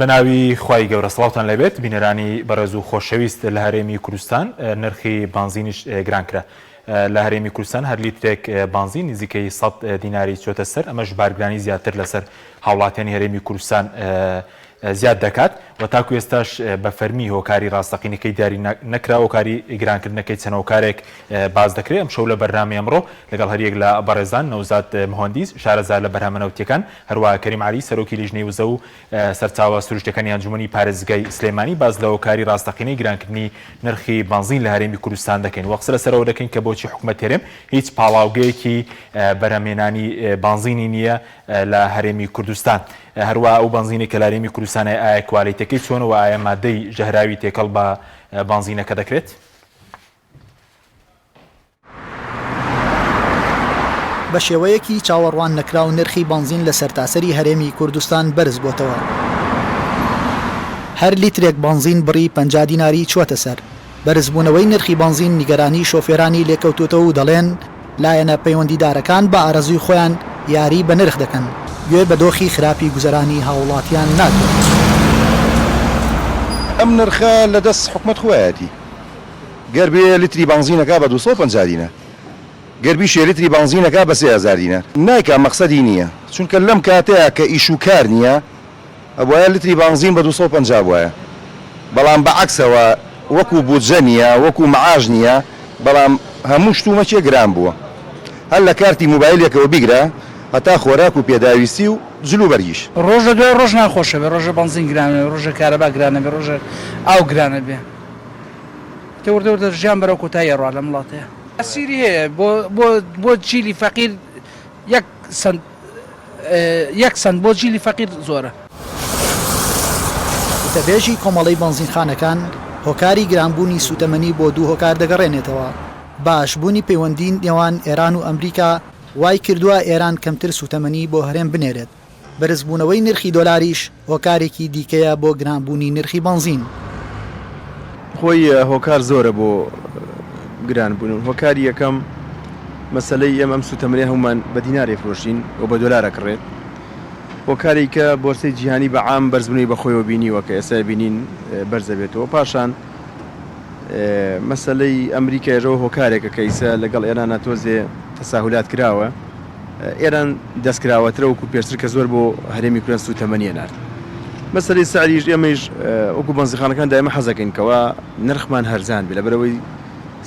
بەناوی خوای گەورە سڵاوتان لەبێت بینەرانی بەڕێز و خۆشەویست لە هەرێمی کوردستان نرخی بانزینیش گران کرا لە هەرێمی کوردستان هەر لیترێک بانزین نزیکەی 100 دیناری چۆتە سەر ئەمەش بارگرانی زیاتر لەسەر هاوڵاتیانی هەرێمی کوردستان زیاد دەکات و تاکو ئێستاش بە فەرمی هۆکاری ڕاستەقینەکەی دیاری نەکرا هۆکاری گرانکردنەکەی چەند هۆکارێک باز دەکرێت ئەم شەو لە بەرنامەی ئەمڕۆ لەگەڵ هەریەک لە بەڕێزان نەوزاد مهۆندیس شارەزار لە بەرهەمە نەوتیەکان هەروەها کەریم عەلی سەرۆکی لیژنەی وزە و سەرچاوە سروشتەکانی ئەنجومەنی پارێزگای سلێمانی باز لە هۆکاری ڕاستەقینەی گرانکردنی نرخی بانزین لە هەرێمی کوردستان دەکەین وە قسە لەسەرەوە دەکەین کە بۆچی حکومەت هێرم هیچ پاڵاوگەیەکی بەرهەمهێنانی بانزینی نییە لە هەرێمی کوردستان هەروە ئەو بانزینی کە لە هەرێمی کوردستانە ئایا کوالیتەکەی چۆنەوە ئایا مادەی ژەهراوی تێکەڵ بە بانزینەکە دەکرێت؟ بە شێوەیەکی چاوەڕوان نەکراو نرخی بانزین لە سەرتاسەری هەرێمی کوردستان بەرز بۆتەوە. هەر لیترێک بانزین بڕی 50 دیناری چوەتە سەر. بەرزبوونەوەی نرخی بانزین نیگەرانی شۆفێرانی لێکەوتوتەوە و دەڵێن لایەنە پەیوەندیدارەکان بە ئارەزووی خۆیان یاری بە نرخ دەکەن. گوێ بە دۆخی خراپی گوزەرانی هاوڵاتیان ناکرێت. ئەم نرخە لە دەست حکومەت خۆیەتی. گەر بێ لیتری بانزینەکە بە 250 دینار. گەر بیشێ لیتری بانزینەکە بە 3000 دینار. نایکا مەقسەدی نییە. چونکە لەم کاتەیە کە ئیش و کار نییە، ئەوە لیتری بانزین بە 250 وایە. بەڵام بەعەکسەوە وەکو بودجە نییە، وەکو معاش نییە، بەڵام هەموو شتومەکێ گران بووە. هەر لە کارتی مۆبایلێکەوە بیگرە، هەتا خۆراک و پێداویستی و جلو بەرگیش. ڕۆژە دوای ڕۆژ ناخۆشە بێ، ڕۆژە بانزین گرانە، ڕۆژە کارەبا گرانە بێ، ڕۆژە ئاو گرانە بێ. تێوەردەوردە ژیان بەرەو کۆتاییە ڕوا لە وڵاتەیە. ئەسیری هەیە بۆ جیلی فەقیر یەک سەند بۆ جیلی فەقیر زۆرە. وتەبێژی کۆمەڵەی بانزینخانەکان هۆکاری گرانبوونی سوتەمەنی بۆ دوو هۆکار دەگەڕێنێتەوە. باشبوونی پەیوەندی نێوان ئێران و ئەمریکا وای کردووە ئێران کەمتر سوتەمەنی بۆ هەرێم بنێرێت. بەرزبوونەوەی نرخی دۆلاریش هۆکارێکی دیکەیە بۆ گرانبوونی نرخی بانزین. خۆی هۆکار زۆرە بۆ گرانبوون. هۆکاری یەکەم مەسەلەی ئەم سوتەمەنی هەمومان بە دینارێ فرۆشین و بە دۆلارە کڕێت. هۆکاری کە بۆرسەی جیهانی بە عام بەرزبوونی بەخۆیەوە بینیوە کە ئێستا بینین بەرزە بێتەوە. پاشان مەسەلەی ئەمریکایەوە هۆکارێکە کە ئیسا لەگەڵ ئێرانە تۆزێ تەساهولات کراوە. ئێران دەستکراوەترە وەکو پێشتر کە زۆر بۆ هەرێمی کوردستان سوتەمەنیە نارد. مەسەلەی سعریش ئێمەش وەکو بانزیخانەکان دائما حەزەکەینکەوە نرخمان هەرزان بێ لەبەرەوەی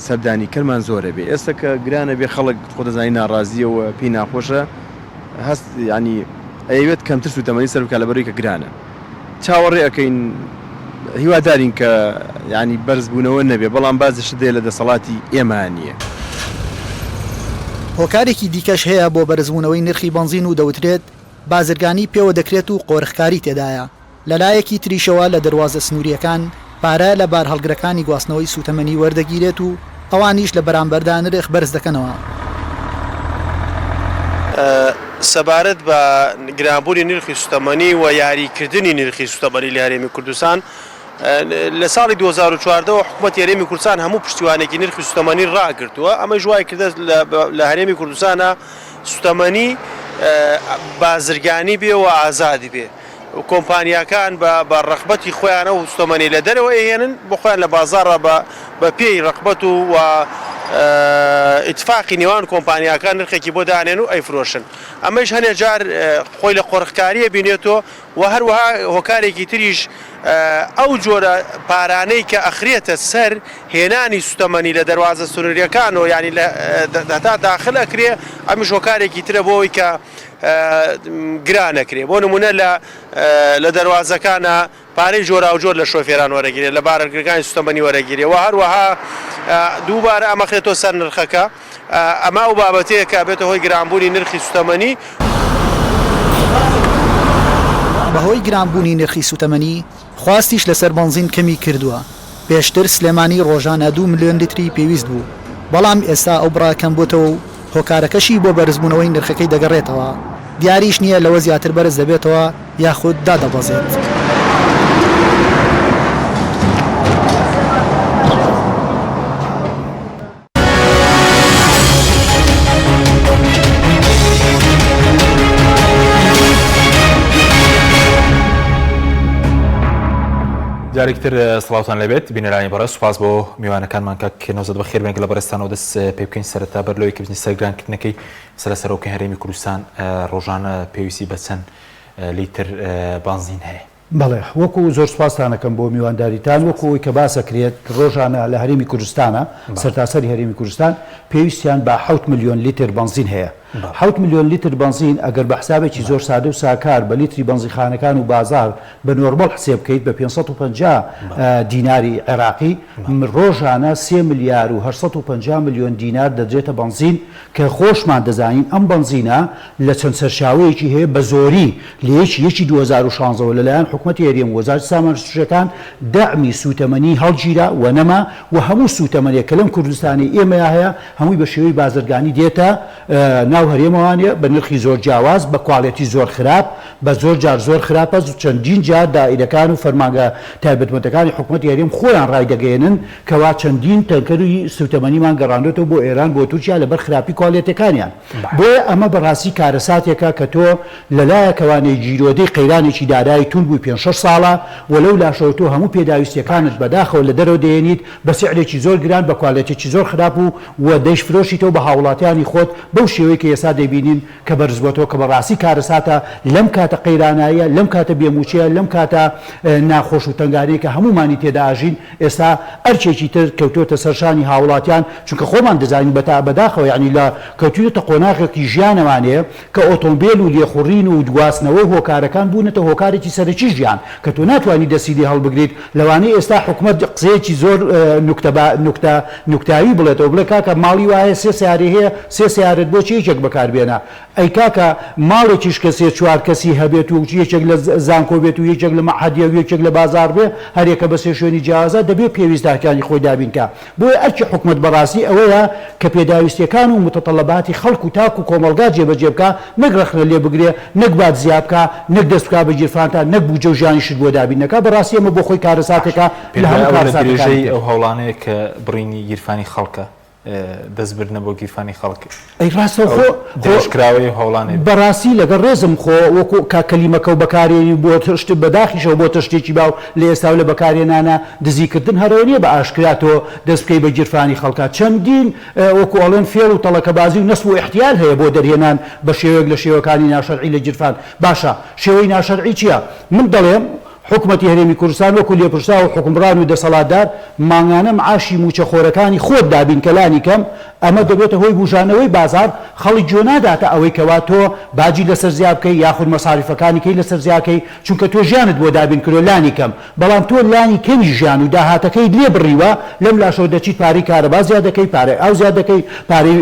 سەردانی کەرمان زۆرە بێ. ئێستا کە گرانە بێ خەڵک خۆ دەزانی ناڕازیەوە پێی ناخۆشە هەست ینی ئەیەوێت کەمتر سوتەمەنی سەر بکات لەبەرەوەی کە گرانە. چاوەڕێ ئەەکەین هیوادارین کە ینی بەرزبوونەوە نەبێ بەڵام بازش دێ لە دەسەڵاتی ئێمان نییە. هۆکارێکی دیکەش هەیە بۆ بەرزبوونەوەی نرخی بانزین و دەوترێت بازرگانی پێوە دەکرێت و قۆرخکاری تێدایە. لەلایەکی تریشەوە لە دەواازە سنووریەکان پارە لە بار هەڵگرەکانی گواستنەوەی سوتەمەنی وەردەگیرێت و ئەوانیش لە بەرامبەردا نرخ بەرز دەکەنەوە. سەبارەت بە گرانبوونی نرخی سوتەمەنی و یاریکردنی نرخی سوتەمەنی لە هەرێمی کوردستان لە ساڵی 2014 حکومەت هەرێمی کوردستان هەموو پشتیوانێکی نرخی سوتەمەنی ڕاگرتووە. ئەمە ژوای کردە لە هەرێمی کوردستانە سوتەمەنی بازرگانی بێ و ئازادی بێ. کۆمپانیاکان بە ڕەخبەتی خۆیانە و سوتەمەنی لە دەرەوە ئێنن بۆ خۆیان لە بازاڕە بە پێی ڕەخبەت و ئیتفاقی نێوان کۆمپانیاکان نرخێکی بۆ دانێن و ئەیفرۆشن. ئەمەش هەنێ جار خۆی لە قۆرخکاریە بینێتەوە و هەروەها هۆکارێکی تریش ئەو جۆرە پارانەی کە ئەخرێتە سەر هێنانی سوتەمەنی لە دەواازە سنووریەکانەوە ینی تا داخل ئەکرێ ئەمیش هۆکارێکی ترە بۆەوەی کە گرانەکرێ. بۆ نمونە لە دەواازەکانە پارەی جۆرا و جۆر لە شۆفێران وەرەگیرێت لە بارەگرەکانی سوتەمەنی وەرەگیرێ و هەروەها دووبارە ئەمەخێتەوە سەر نرخەکە. ئەمە و بابەتەیە کە بێتە هۆی گرانبوونی نرخی سوتەمەنی. بەهۆی گرانبوونی نرخی سوتەمەنی خواستیش لەسەر بانزین کەمی کردووە. پێشتر سلێمانی ڕۆژانە 2 ملیۆن لیتری پێویست بوو، بەڵام ئێستا ئەو بڕاکەم بۆتەوە و هۆکارەکەشی بۆ بەرزبوونەوەی نرخەکەی دەگەڕێتەوە. دیاریش نییە لەوە زیاتر بەرز دەبێتەوە یاخود دادەبەزێت. جارێکتر سڵاوتان لەبێت بینەرانی بەڕێز سوپاس بۆ میوانەکانمان کە نۆزت بەخێر بێنگە لە بەڕێستانەوە دەست پێ بکەین سەرەتا بەرلەوەی کردنی سەرگرانکردنەکەی سەرەوەکەی هەرێمی کوردستان ڕۆژانە پێویستی بە چەند لیتر بانزین هەیە. بەڵێ وەکو زۆر سوپاسانەکەم بۆ میوانداریتان وەکوی کە باسەکرێت ڕۆژانە لە هەرێمی کوردستانە سەرتاسەری هەرێمی کوردستان پێویستیان بە 7 ملیۆن لیتر بنزین هەیە. 7 ملیۆن لیتر بنزین ئەگەر بە حسابێکی زۆر سادە و ساکار بە لیتری بنزینخانەکان و بازار بە نۆرمەڵ حسێب بکەیت بە 550 دیناری عێراقی ڕۆژانە 3 ملیار و 850 ملیۆن دینار دەدرێتە بنزین کە خۆشمان دەزانین ئەم بنزینە لە چەند سەرچاوەیەکی هەیە بە زۆری لە یەکی 2016 لەلایەن حکوومەتی هەرێم وەزارەتی سامانە دەعمی سوتەمەنی هەڵگیرا و نەما و هەموو سوتەمەنیە کە لەم کوردستانی ئێمە هەیە هەمووی بە شێوەی بازرگانی دێتە ناو هەرێمەوانێ بە نرخی زۆر جیاواز بە کواڵێتی زۆر خراپ بە زۆر جار زۆر خراپە چەندین جار دائیرەکان و فەرمانگە تایبەتمەندەکانی حکوومەتی هەرێم خۆیان ڕایدەگەێنن کەوا چەندین تەنکەروی سوتەمەنیمان گەڕاندێتەوە بۆ ئێران بۆ تورکیا لەبەر خراپی کواڵێتەکانیان بۆیە ئەمە بەڕاستی کارەساتێکە کە تۆ لەلایەکەوانەی جیرۆدەی قەیرانێکی دارایی تون بووی 5-6 ساڵە وەلەو لاشەوە تۆ هەموو پێداویستیەکانت بەداخەوە لە دەرەوە دێنیت بە سعرێکی زۆر گران بە کواڵێتێکی زۆر خراپ و دەیش فرۆشیتەوە بە هاوڵاتیانی خۆت بەو شێوەیە کە ئێستا دەبینین کە بەرزبووەوە کە بەڕاستی کارەساتە لەم کاتە قەیرانایە لەم کاتە بێموچەیە لەم کاتە ناخۆش و تەنگانەیە کە هەمومانی تێدا ئاژین ئێستا ئەرچێکی تر کەوتۆتە سەرشانی هاوڵاتیان چونکە خۆمان دەزانین بەداخەوە یعنی لە کەوتوتە قۆناغێکی ژیانەوانەیە کە ئۆتۆمبیل و لێخوڕین و دواستنەوەی هۆکارەکان بوونەتە هۆکارێکی سەرەکی ژیان کە تۆ ناتوانانی دەسیدی هەڵبگریت لەوانەیە ئێستا حکوومەت قسەیەکی زۆر نوکتاوی بڵێتەوە بڵێ کاکە ماڵی وایە 3 سیارە هەیە 3 سیارت بۆ یەکێک بەکاربێنە ئەی کاکە ماڵێکیش کەسێ 4 کەسی هەبێت و یەکێک لە زانکۆ بێت و یەکێک لە مەحەدیە و یەکێک لە بازار بێ هەرێکە بە سێشوێنی جیازە دەبێت پێویستاکانی خۆی دابینکە بۆیە ئەرکی حکوومەت بەڕاستی ئەوەیە کە پێداویستیەکان و متطلباتی خەڵک و تاک و کۆمەلگا جێبەجێ بکە نەک رەخنە لێ بگرێ نەک باد زیاد بکە نەک دەست بکە بە گیرفانتە نەک بوجە و ژیانیشت بۆ دابینەکە بەڕاستی ئەمە بۆ خۆی کارەساتێکە لە هەموو کارەساتەکانی ئەو هەوڵانەیە کە بڕینی گیرفانی خەڵکە دەستبردنە بۆ گیرفانی خەڵک ئەی ڕاستە خۆشکراوی هەوڵانێ بەڕاستی لەگەڵ ڕێزم خۆ وەکو کاکەلیمەکە و بەکارێنی بۆ تشت بەداخیشەوە بۆ تشتێکی باو لە ئێستا لە بەکارێنانە دزیکردن هەرۆنیە بە ئاشکراتەوە دەست بکەی بە گیرفانی خەڵکات چەندین وەکو ئەڵێن فێڵ و تەڵەکەبازی و نەسب و احتیال هەیە بۆ دەرهێنان بە شێوەیەک لە شێوەکانی ناشەرعی لە گیرفان باشە شێوەی ناشەرعی چییە من دەڵێم حکوومەتی هەرێمی کوردستان وەکو لێپرسا و حکومڕان و دەسەڵاتدار ماگانە معاشی موچەخۆرەکانی خۆت دابین کەلانی کەم ئەمە دەبێتە هۆی بژانەوەی بازار خەڵی جۆ ناداتە ئەوەی کەوا تۆ باجی لەسەر زیاد بکەی یاخود مەساریفەکانی کەی لەسەر زیاکەی چونکە تۆ ژیانت بۆ دابین کردو لانی کەم بەڵام تۆ لانی کەمی ژیان و داهاتەکەی لێ بڕیوە لەم لاشەوە دەچیت پارەی کارەبا زیاد دەکەی پارەی ئاو زیاد دەکەی پارەی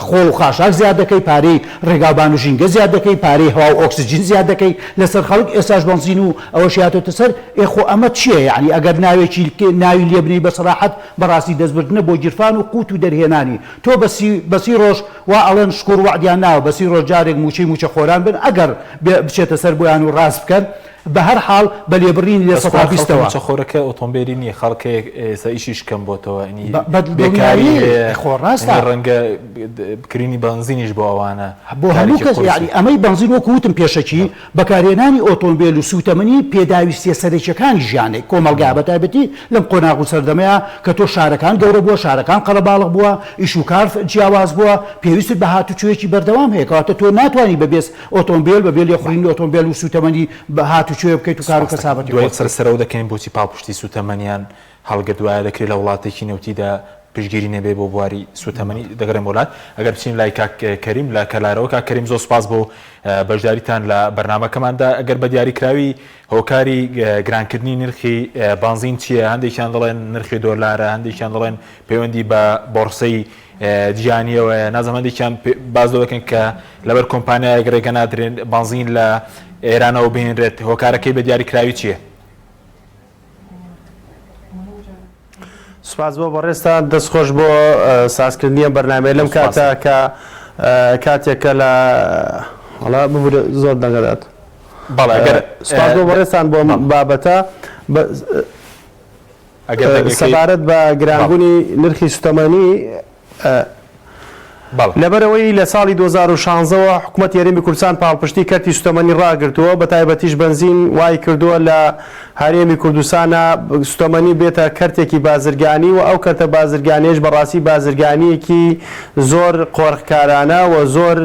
خۆڵ و خاشاک زیاد دەکەی پارەی ڕێگابان و ژینگە زیاد دەکەی پارەی هەوا و ئۆکسجین زیاد دەکەی لەسەر خەڵک ئێستاش بنزین و ئەوەش هاتۆتە سەر ئێخۆ ئەمە چییە یعنی ئەگەر ناوێکی ناوی لێبنی بە سەراحەت بەڕاستی دەستبردنە بۆ گیرفان و قوت و دەرهێنانی تۆ بەسی ڕۆژ وا ئەڵێن شکور وعدیان ناوە بەسی ڕۆژ جارێک موچە خۆران بن ئەگەر بچێتە سەر بۆیان و ڕاست بکەن بە هەر حاڵ بە لێبڕین لێ 120ەوە خۆرەکە ئۆتۆمبیلی نییە خەڵکەیەک ئێستا ئیشیش کەم بۆتەوە خۆڕاستە ڕەنگە بکرینی بنزینیش بۆ ئەوانە بۆ هەموو کەس یعنی ئەمەی بنزین وەکوتم پێشەکی بەکارهێنانی ئۆتۆمبیل و سوتەمەنی پێداویستیە سەرەکیەکانی ژیانێک کۆمەلگا بەتایبەتی لەم قۆناغ و سەردەمەیە کە تۆ شارەکان گەورە بووە شارەکان قەرەباڵغ بووە ئیش و کار جیاواز بووە پێویست بە هاتوچۆیەکی بەردەوام هەیە کەواتە تۆ ناتوانانی بەبێست ئۆتۆمبیل بەبێ لێخوڕینی ئۆتۆمبیل و سوتەمەنی بە هاتوچۆیە بکەیت و کار و کەسابەتی دوای سەرەوە دەکەین بۆچی پاڵپشتی سوتەمەنیان هەڵگردوایە دەکرێت لە وڵاتێکی نەوتیدا پشگیری نەبێ بۆ بواری سوتەمەنی دەگەڕێم وڵات ئەگەر بچین لای کاک کەریم لە کەلارەوە کاک کەریم زۆر سپاس بۆ بەشداریتان لە بەرنامەکەماندا ئەگەر بە دیاریکراوی هۆکاری گرانکردنی نرخی بنزین چییە هەندێکیان دەڵێن نرخی دۆلارە هەندێکیان دەڵێن پەیوەندی بە بۆرسەی جیهانیەوە نازەمەندێکیان باز دەکەن کە لەبەر کۆمپانیایەک ڕێگە نادرێن بنزین لە ئێرانەوە بهێنرێت هۆکارەکەی بە دیاریکراوی چییە؟ سوپاس بۆ بەڕێستان دەستخۆش بۆ سازکردنیە بەرنامەیە لەم کاتە کە کاتێکە لە وڵا ببورە زۆر دەگەدات سوپاس بۆ بەڕێستان بۆ بابەتە سەبارەت بە گرانبوونی نرخی سوتەمەنی لەبەرەوەی لە ساڵی 2016ەوە حکوومەت یاریمی کوردستان پاڵپشتی کەرتی سوتەمەنی ڕاگرتووە بە تایبەتیش بنزین وای کردووە لە هەرێمی کوردستانە سوتەمەنی بێتە کەرتێکی بازرگانی و ئەو کەرتە بازرگانیش بەڕاستی بازرگانیەکی زۆر قۆڕخکارانە و زۆر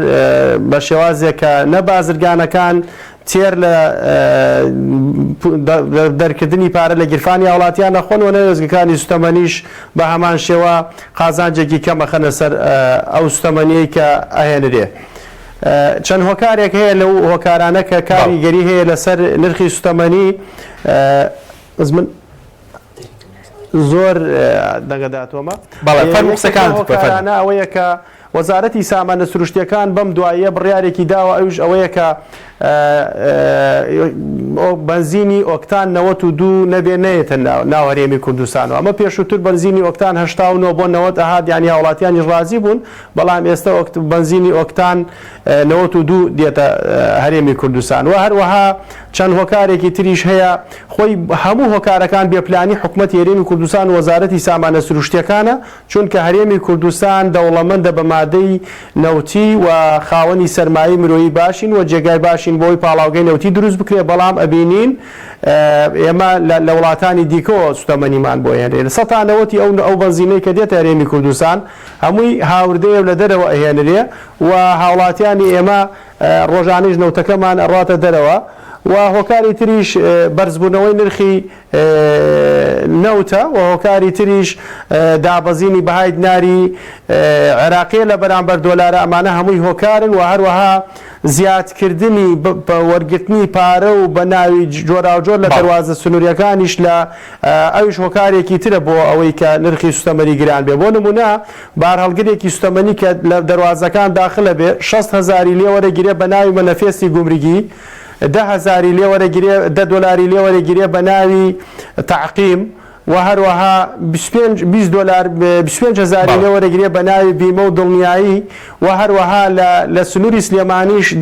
بە شێوازێک کە نە بازرگانەکان تێر لە دەرکردنی پارە لە گیرفانی وڵاتیان نەخۆن و نەوێزگەکانی سوتەمەنیش بە هەمان شێوە قازانجێکی کەمەخەنە سەر ئەو سوتەمەنیەی کە ئەهێنرێ. چەند هۆکارێک هەیە لەو هۆکارانە کە کاریگەری هەیە لەسەر نرخی سوتەمەنی زۆر دەگەداتۆمە هۆکارانە ئەوەیە کە وەزارەتی سامانە سروشتیەکان بەم دواییە بڕیارێکی داوە ئەوش ئەوەیە کە بنزینی ئۆکتان 92 نەبێ نەیەتە ناو هەرێمی کوردستان و ئەمە پێشووتر بنزینی ئۆکتان 89 بۆ 90 ئەهات یانی هاوڵاتیانی ڕازی بوون بەڵام ئێستا بنزینی ئۆکتان 92 دێتە هەرێمی کوردستان و هەروەها چەند هۆکارێکی تریش هەیە خۆی هەموو هۆکارەکان بێپلانی حکوومەت هەرێمی کوردستان و وەزارەتی سامانە سروشتیەکانە چونکە هەرێمی کوردستان دەوڵەمەندە بە مادەی نەوتی و خاوەنی سەرمایی مرۆیی باشین و جێگای باشین بۆی پاڵاوگەی نەوتی دروست بکرێ بەڵام ئەبینین ئێمە لە وڵاتانی دیکەوە سوتەمەنیمان بۆ هێنرێ لە سەتانەوەتی ئەو بنزینەی کە دێتە هەرێمی کوردستان هەمووی هاوردەیە لە دەرەوە ئەهێنرێ و هاوڵاتیانی ئێمە ڕۆژانەی نەوتەکەمان ئەڕاتە دەرەوە و هۆکاری تریش بەرزبوونەوەی نرخی نەوتە و هۆکاری تریش دابەزینی بەهای دیناری عێراقیە لە بەرامبەر دۆلارە ئەمانە هەمووی هۆکارن و هەروەها زیادکردنی بە وەرگرتنی پارە و بە ناوی جۆراوجۆر لە دەواازە سنووریەکانیش لە ئەویش هۆکارێکی ترە بۆ ئەوەی کە نرخی سوتەمەنی گران بێ بۆ نمونە بارهەڵگرێکی سوتەمەنی کە لە دەواازەکان داخلە بێ 6,000 لێ وەرەگیرێ بە ناوی مەنەفێستی گومرگی 10,000 لێ وەرەگیرێ $10 لێ وەرەگیرێ بە ناوی تعقیم و هەروەها 25,000 لێ وەرەگیرێ بە ناوی بیمە و دڵنیایی و هەروەها لە سنووری سلێمانیش $10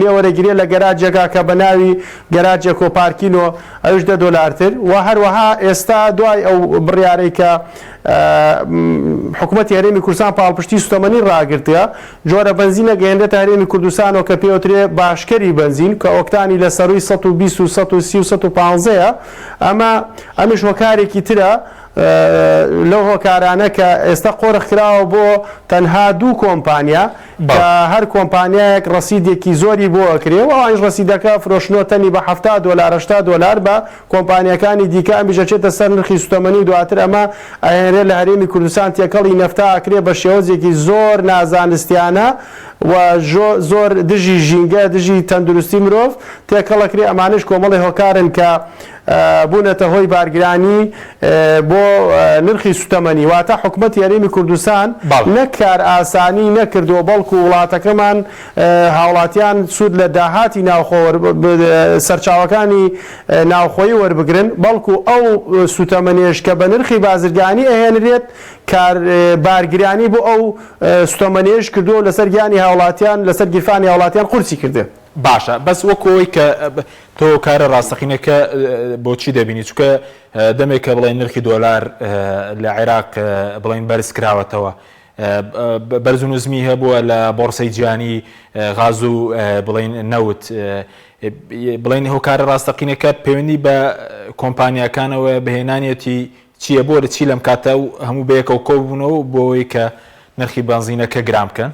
لێ وەرەگیرێ لە گەراجێکا کە بە ناوی گەراجێ کۆپارکینۆ ئەوش $10 تر و هەروەها ئێستا دوای ئەو بڕیارەی کە حکوومەتی هەرێمی کوردستان پاڵپشتی سوتەمەنی ڕاگرتووە جۆرە بنزینە گەیەندێتە هەرێمی کوردستانەوە کە پێوترێ باشکەری بنزین کە ئۆکتانی لە سەرووی 120 و 130 و 115 ئەمیش هۆکارێکی ترە لەو هۆکارانە کە ئێستا قۆرخ کراوە بۆ تەنها دوو کۆمپانیا کە هەر کۆمپانیایەک ڕەسیدێکی زۆری بۆ ئەکرێ و ئەوانش ڕەسیدەکە فرۆشتنەوە تەنی بە $70 بە کۆمپانیەکانی دیکە ئەمیژەچێتە سەر نرخی سوتەمەنی و دواتر ئەمە ئەهێنرێ لە هەرێمی کوردستان تێکەڵی نەفتا ئەکرێ بە شێوەزێکی زۆر نازانستیانە و زۆر دژی ژینگە دژی تەندروستی مرۆڤ تێکەڵەکرێ ئەمانش کۆمەڵی هۆکارن کە بوونەتە هۆی بارگرانی بۆ نرخی سوتەمەنی واتە حکوومەتی هەرێمی کوردستان نەک کار ئاسانی نەکردووە بەڵکو وڵاتەکەمان هاوڵاتیان سوود لە داهاتی سەرچاوەکانی ناوخۆیی وەربگرن بەڵکو ئەو سوتەمەنیش کە بە نرخی بازرگانی ئەهێنرێت کار بارگرانی بۆ ئەو سوتەمەنیش کردووە لەسەر گیانی هاوڵاتیان لەسەر گیرفانی هاوڵاتیان قورسی کردێ. باشە بەس وەکەوەی کە تۆ کارە ڕاستەقینەکە بۆچی دەبینی چونکە دەمێک کە بڵێن نرخی دۆلار لە عێراق بڵێن بەرز کراوەتەوە بەرز و نزمی هەبووە لە بۆرسەی جیهانی غاز و بڵێن نەوت بڵێن هۆکارە ڕاستەقینەکە پەیوەندی بە کۆمپانیاکانەوە بەهێنانیەتی چییە بۆ لە چی لەم کاتە و هەموو بەیەکەوە کۆبوونەوە بۆی کە نرخی بنزینەکە گرام بکەن؟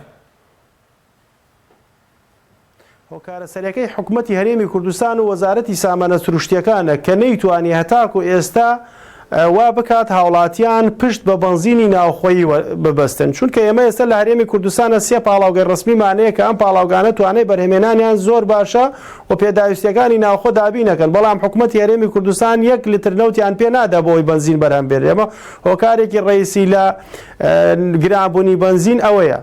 هۆکارە سەرەکەی حکوومەتی هەرێمی کوردستان و وەزارەتی سامانە سروشتیەکانە کە نەیتوانی هەتاکو ئێستا وا بکات هاوڵاتیان پشت بە بنزینی ناوخۆیی ببەستن چونکە ئێمە ئێستا لە هەرێمی کوردستانە سێ پاڵاوگەی ڕسمیمانەیە کە ئەم پاڵاوگانە توانای بەرهێمێنانیان زۆر باشە و پێداویستیەکانی ناوخۆ دابینەکەن بەڵام حکوومەتی هەرێمی کوردستان 1 لیتر نەوتیان پێ نادا بۆی بنزین بەرهەم بێت. ئێمە هۆکارێکی ڕئیسی لە گرانبوونی بنزین ئەوەیە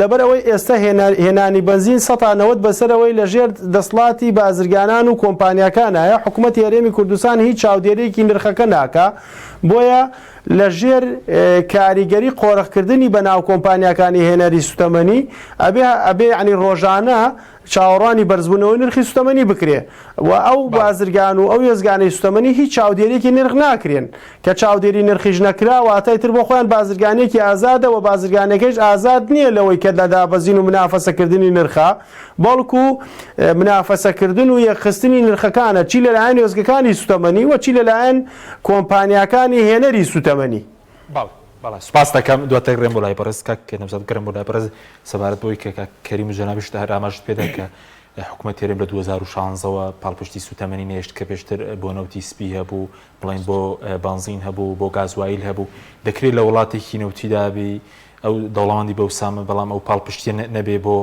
لەبەرەوەی ئێستا هێنانی بنزین 190 بەسەرەوەی لەژێر دەسڵاتی بازرگانان و کۆمپانیەکانایە حکوومەتی هەرێمی کوردستان هیچ چاودێرێکی نرخەکە ناکە بۆیە لە ژێر کاریگەری قۆرەخکردنی بە ناو کۆمپانیاکانی هێنەری سوتەمەنی ئەبێ ینی ڕۆژانە چاوەڕانی بەرزبوونەوەی نرخی سوتەمەنی بکرێ و ئەو بازرگان و ئەو ێزگانەی سوتەمەنی هیچ چاودێریەکی نرخ ناکرێن کە چاودێری نرخیش نەکرا واتای تر بۆ خۆیان بازرگانێکی ئازادە و بازرگانەکەیش ئازاد نییە لەوەی کە لە دابەزین و منافەسەکردنی نرخە بەڵکو منافەسەکردن و یەخستنی نرخەکانە چی لەلایەن ێزگەکانی سوتەمەنی و چی لەلایەن کۆمپانیاکانی هێنەری سوتەمەنی. سپاس دەکەم دواتر گرم بۆ لای بەڕێز کاک نەمزاد گرم بۆ لای بەڕێز سەبارەت بۆی کە کەریم و جەنابیش هەر ئاماژت پێدا کە حکوومەت تێرم لە 2016ەوە پاڵپشتی سوتەمەنی نێشت کە پێشتر بۆ نەوتی سپی هەبوو بڵین بۆ بانزین هەبوو بۆ گازوایل هەبوو دەکرێت لە وڵاتێکی نەوتیدابی ئەو دەوڵەمەندی بەو سامە بەڵام ئەو پاڵپشتی نەبێ بۆ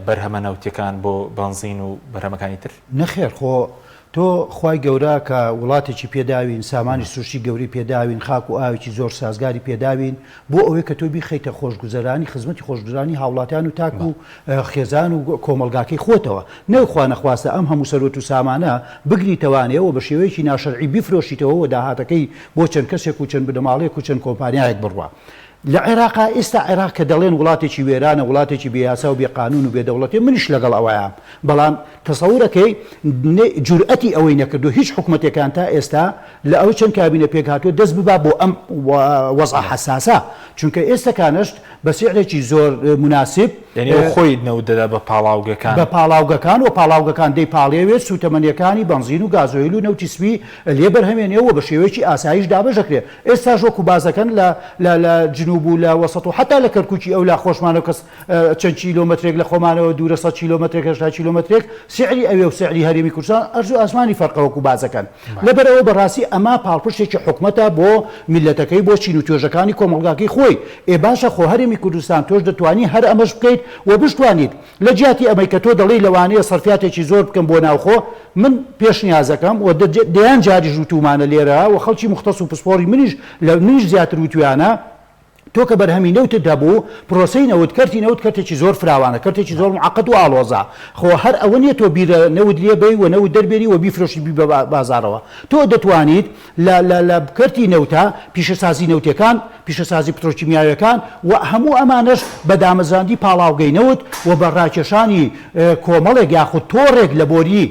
بەرهەمە نەوتیەکان بۆ بانزین و بەرهەمەکانی تر نەخێر خۆ تۆ خی گەورە کە وڵاتێکی پێداوین سامانی سوشی گەوری پێداوین خاک و ئاوێکی زۆر سازگاری پێداوین بۆ ئەوەی کە تۆ بیخەیتە خۆشگوزەرانی خزمەتی خۆشگوزارانی هاوڵاتیان و تاک و خێزان و کۆمەلگاکەی خۆتەوە نەوخوا نەخواستە ئەم هەموو سەرۆت و سامانە بگریتەوانەوە بە شێوەیەکی ناشەرعی بیفرۆشیتەوە و داهاتەکەی بۆ چەند کەسێک و چەند بنەماڵەیەک و چەند کۆمپانیایەک بڕوە. لە عێراقا ئێستا عێراق کە دەڵێن وڵاتێکی وێرانە وڵاتێکی بێیاسا و بێقانون و بێدەوڵەتی منیش لەگەڵ ئەوەیە بەڵام تەسەورەکەی جورئەتی ئەوەی نەکردو هیچ حکوومەتێکان تا ئێستا لە ئەو چەند کابینە پێک هاتووە دەست ببا بۆ ئەم وەزع حساسە چونکە ئێستاکانشت بە سعرێکی زۆر مناسب خۆی نەوت دەدا بە پاڵاوگەکان بە پاڵاوگەکان و پاڵاوگەکان دەی پاڵێوێت سوتەمەنیەکانی بنزین و گازۆیل و نەوتی سپی لێ بەرهەمێنێەوە بە شێوەیەکی ئاسایش دابەژەکرێت ئێستا ژۆکو بازەکەن لە جنوب و لە وەسەط و حتا لە کەرکوچی ئەو لا خۆشمانە کەس چەند کیلۆمەترێک لە خۆمانەوە 200 کیلۆمەترێک 8 کیلۆمەترێک سعری ئەوێ و سعری هەرێمی کوردستان ئەرز و ئاسمانی فەرقەوەکو بازەکەن لەبەرەوە بەڕاستی ئەما پاڵپشتێکی حکومەتە بۆ میلەتەکەی بۆ چین و توێژەکانی کۆمەڵگاکەی خۆی باشە خۆ هەرێمی کوردستان تۆش دەتوانی هەر ئەمەش بکەیت و بشتوانیت لە جیاتی ئەمەی کە تۆ دەڵی لەوانەیە سەرفاتێکی زۆر بکەم بۆ ناوخۆ من پێشنیازەکەم و دەیان جاریش وتومانە لێرە و خەڵکی مختص و پسپۆری منیش لە منیش زیاتر وتویانە تۆ کە بەرهەمی نەوتت دەبوو پرۆسەی نەوت کەرتی نەوت کەرتێکی زۆر فراوانە کەرتێکی زۆر معقد و ئاڵۆزە خۆ هەر ئەوە نیە تۆ بیرە نەوت لێ بی و نەوت دەربێری و بیفرۆشی بی بە بازارەوە تۆ دەتوانیت لە کەرتی نەوتە پیشەسازی نەوتەکان پیشەسازی پترۆکیمیاویەکان و هەموو ئەمانش بە دامەزراندی پاڵاوگەی نەوت و بە ڕاکێشانی کۆمەڵێک یاخود تۆڕێک لە بۆری